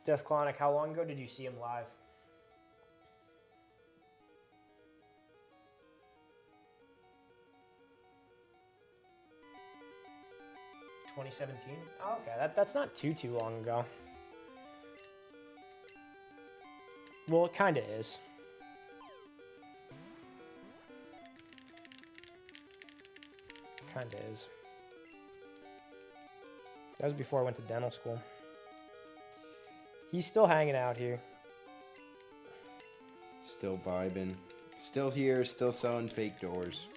Death Clonic, how long ago did you see him live? $2017? Oh, okay, that's not too long ago. Well, it kind of is. Kind of is. That was before I went to dental school. He's still hanging out here. Still vibing. Still here, still selling fake doors.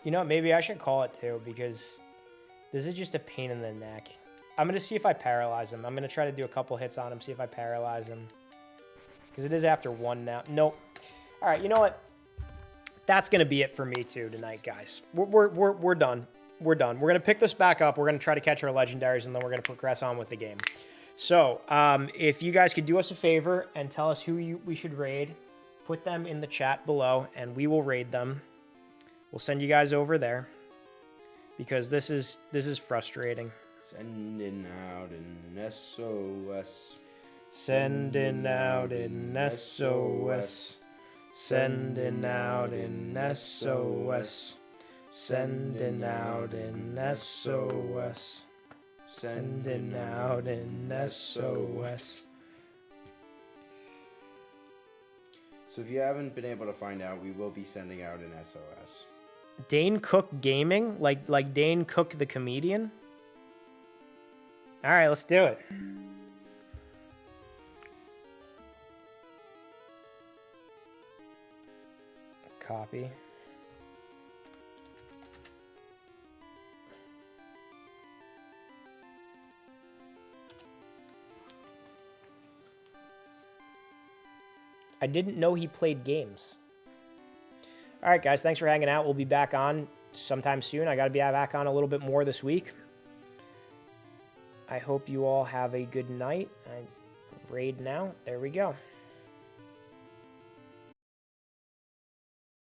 You know, maybe I should call it too, because this is just a pain in the neck. I'm going to see if I paralyze him. I'm going to try to do a couple hits on him, see if I paralyze him. Because it is after 1 now. Nope. All right, you know what? That's going to be it for me too tonight, guys. We're done. We're done. We're going to pick this back up. We're going to try to catch our legendaries, and then we're going to progress on with the game. So, if you guys could do us a favor and tell us who we should raid, put them in the chat below, and we will raid them. We'll send you guys over there, because this is frustrating. Sending out an SOS. Sending out an SOS. Sending out an SOS. Sending out an SOS. Sending out an SOS. So if you haven't been able to find out, we will be sending out an SOS. Dane Cook Gaming? Like Dane Cook the comedian? Alright, let's do it. Copy. I didn't know he played games. All right, guys, thanks for hanging out. We'll be back on sometime soon. I got to be back on a little bit more this week. I hope you all have a good night. I raid now. There we go.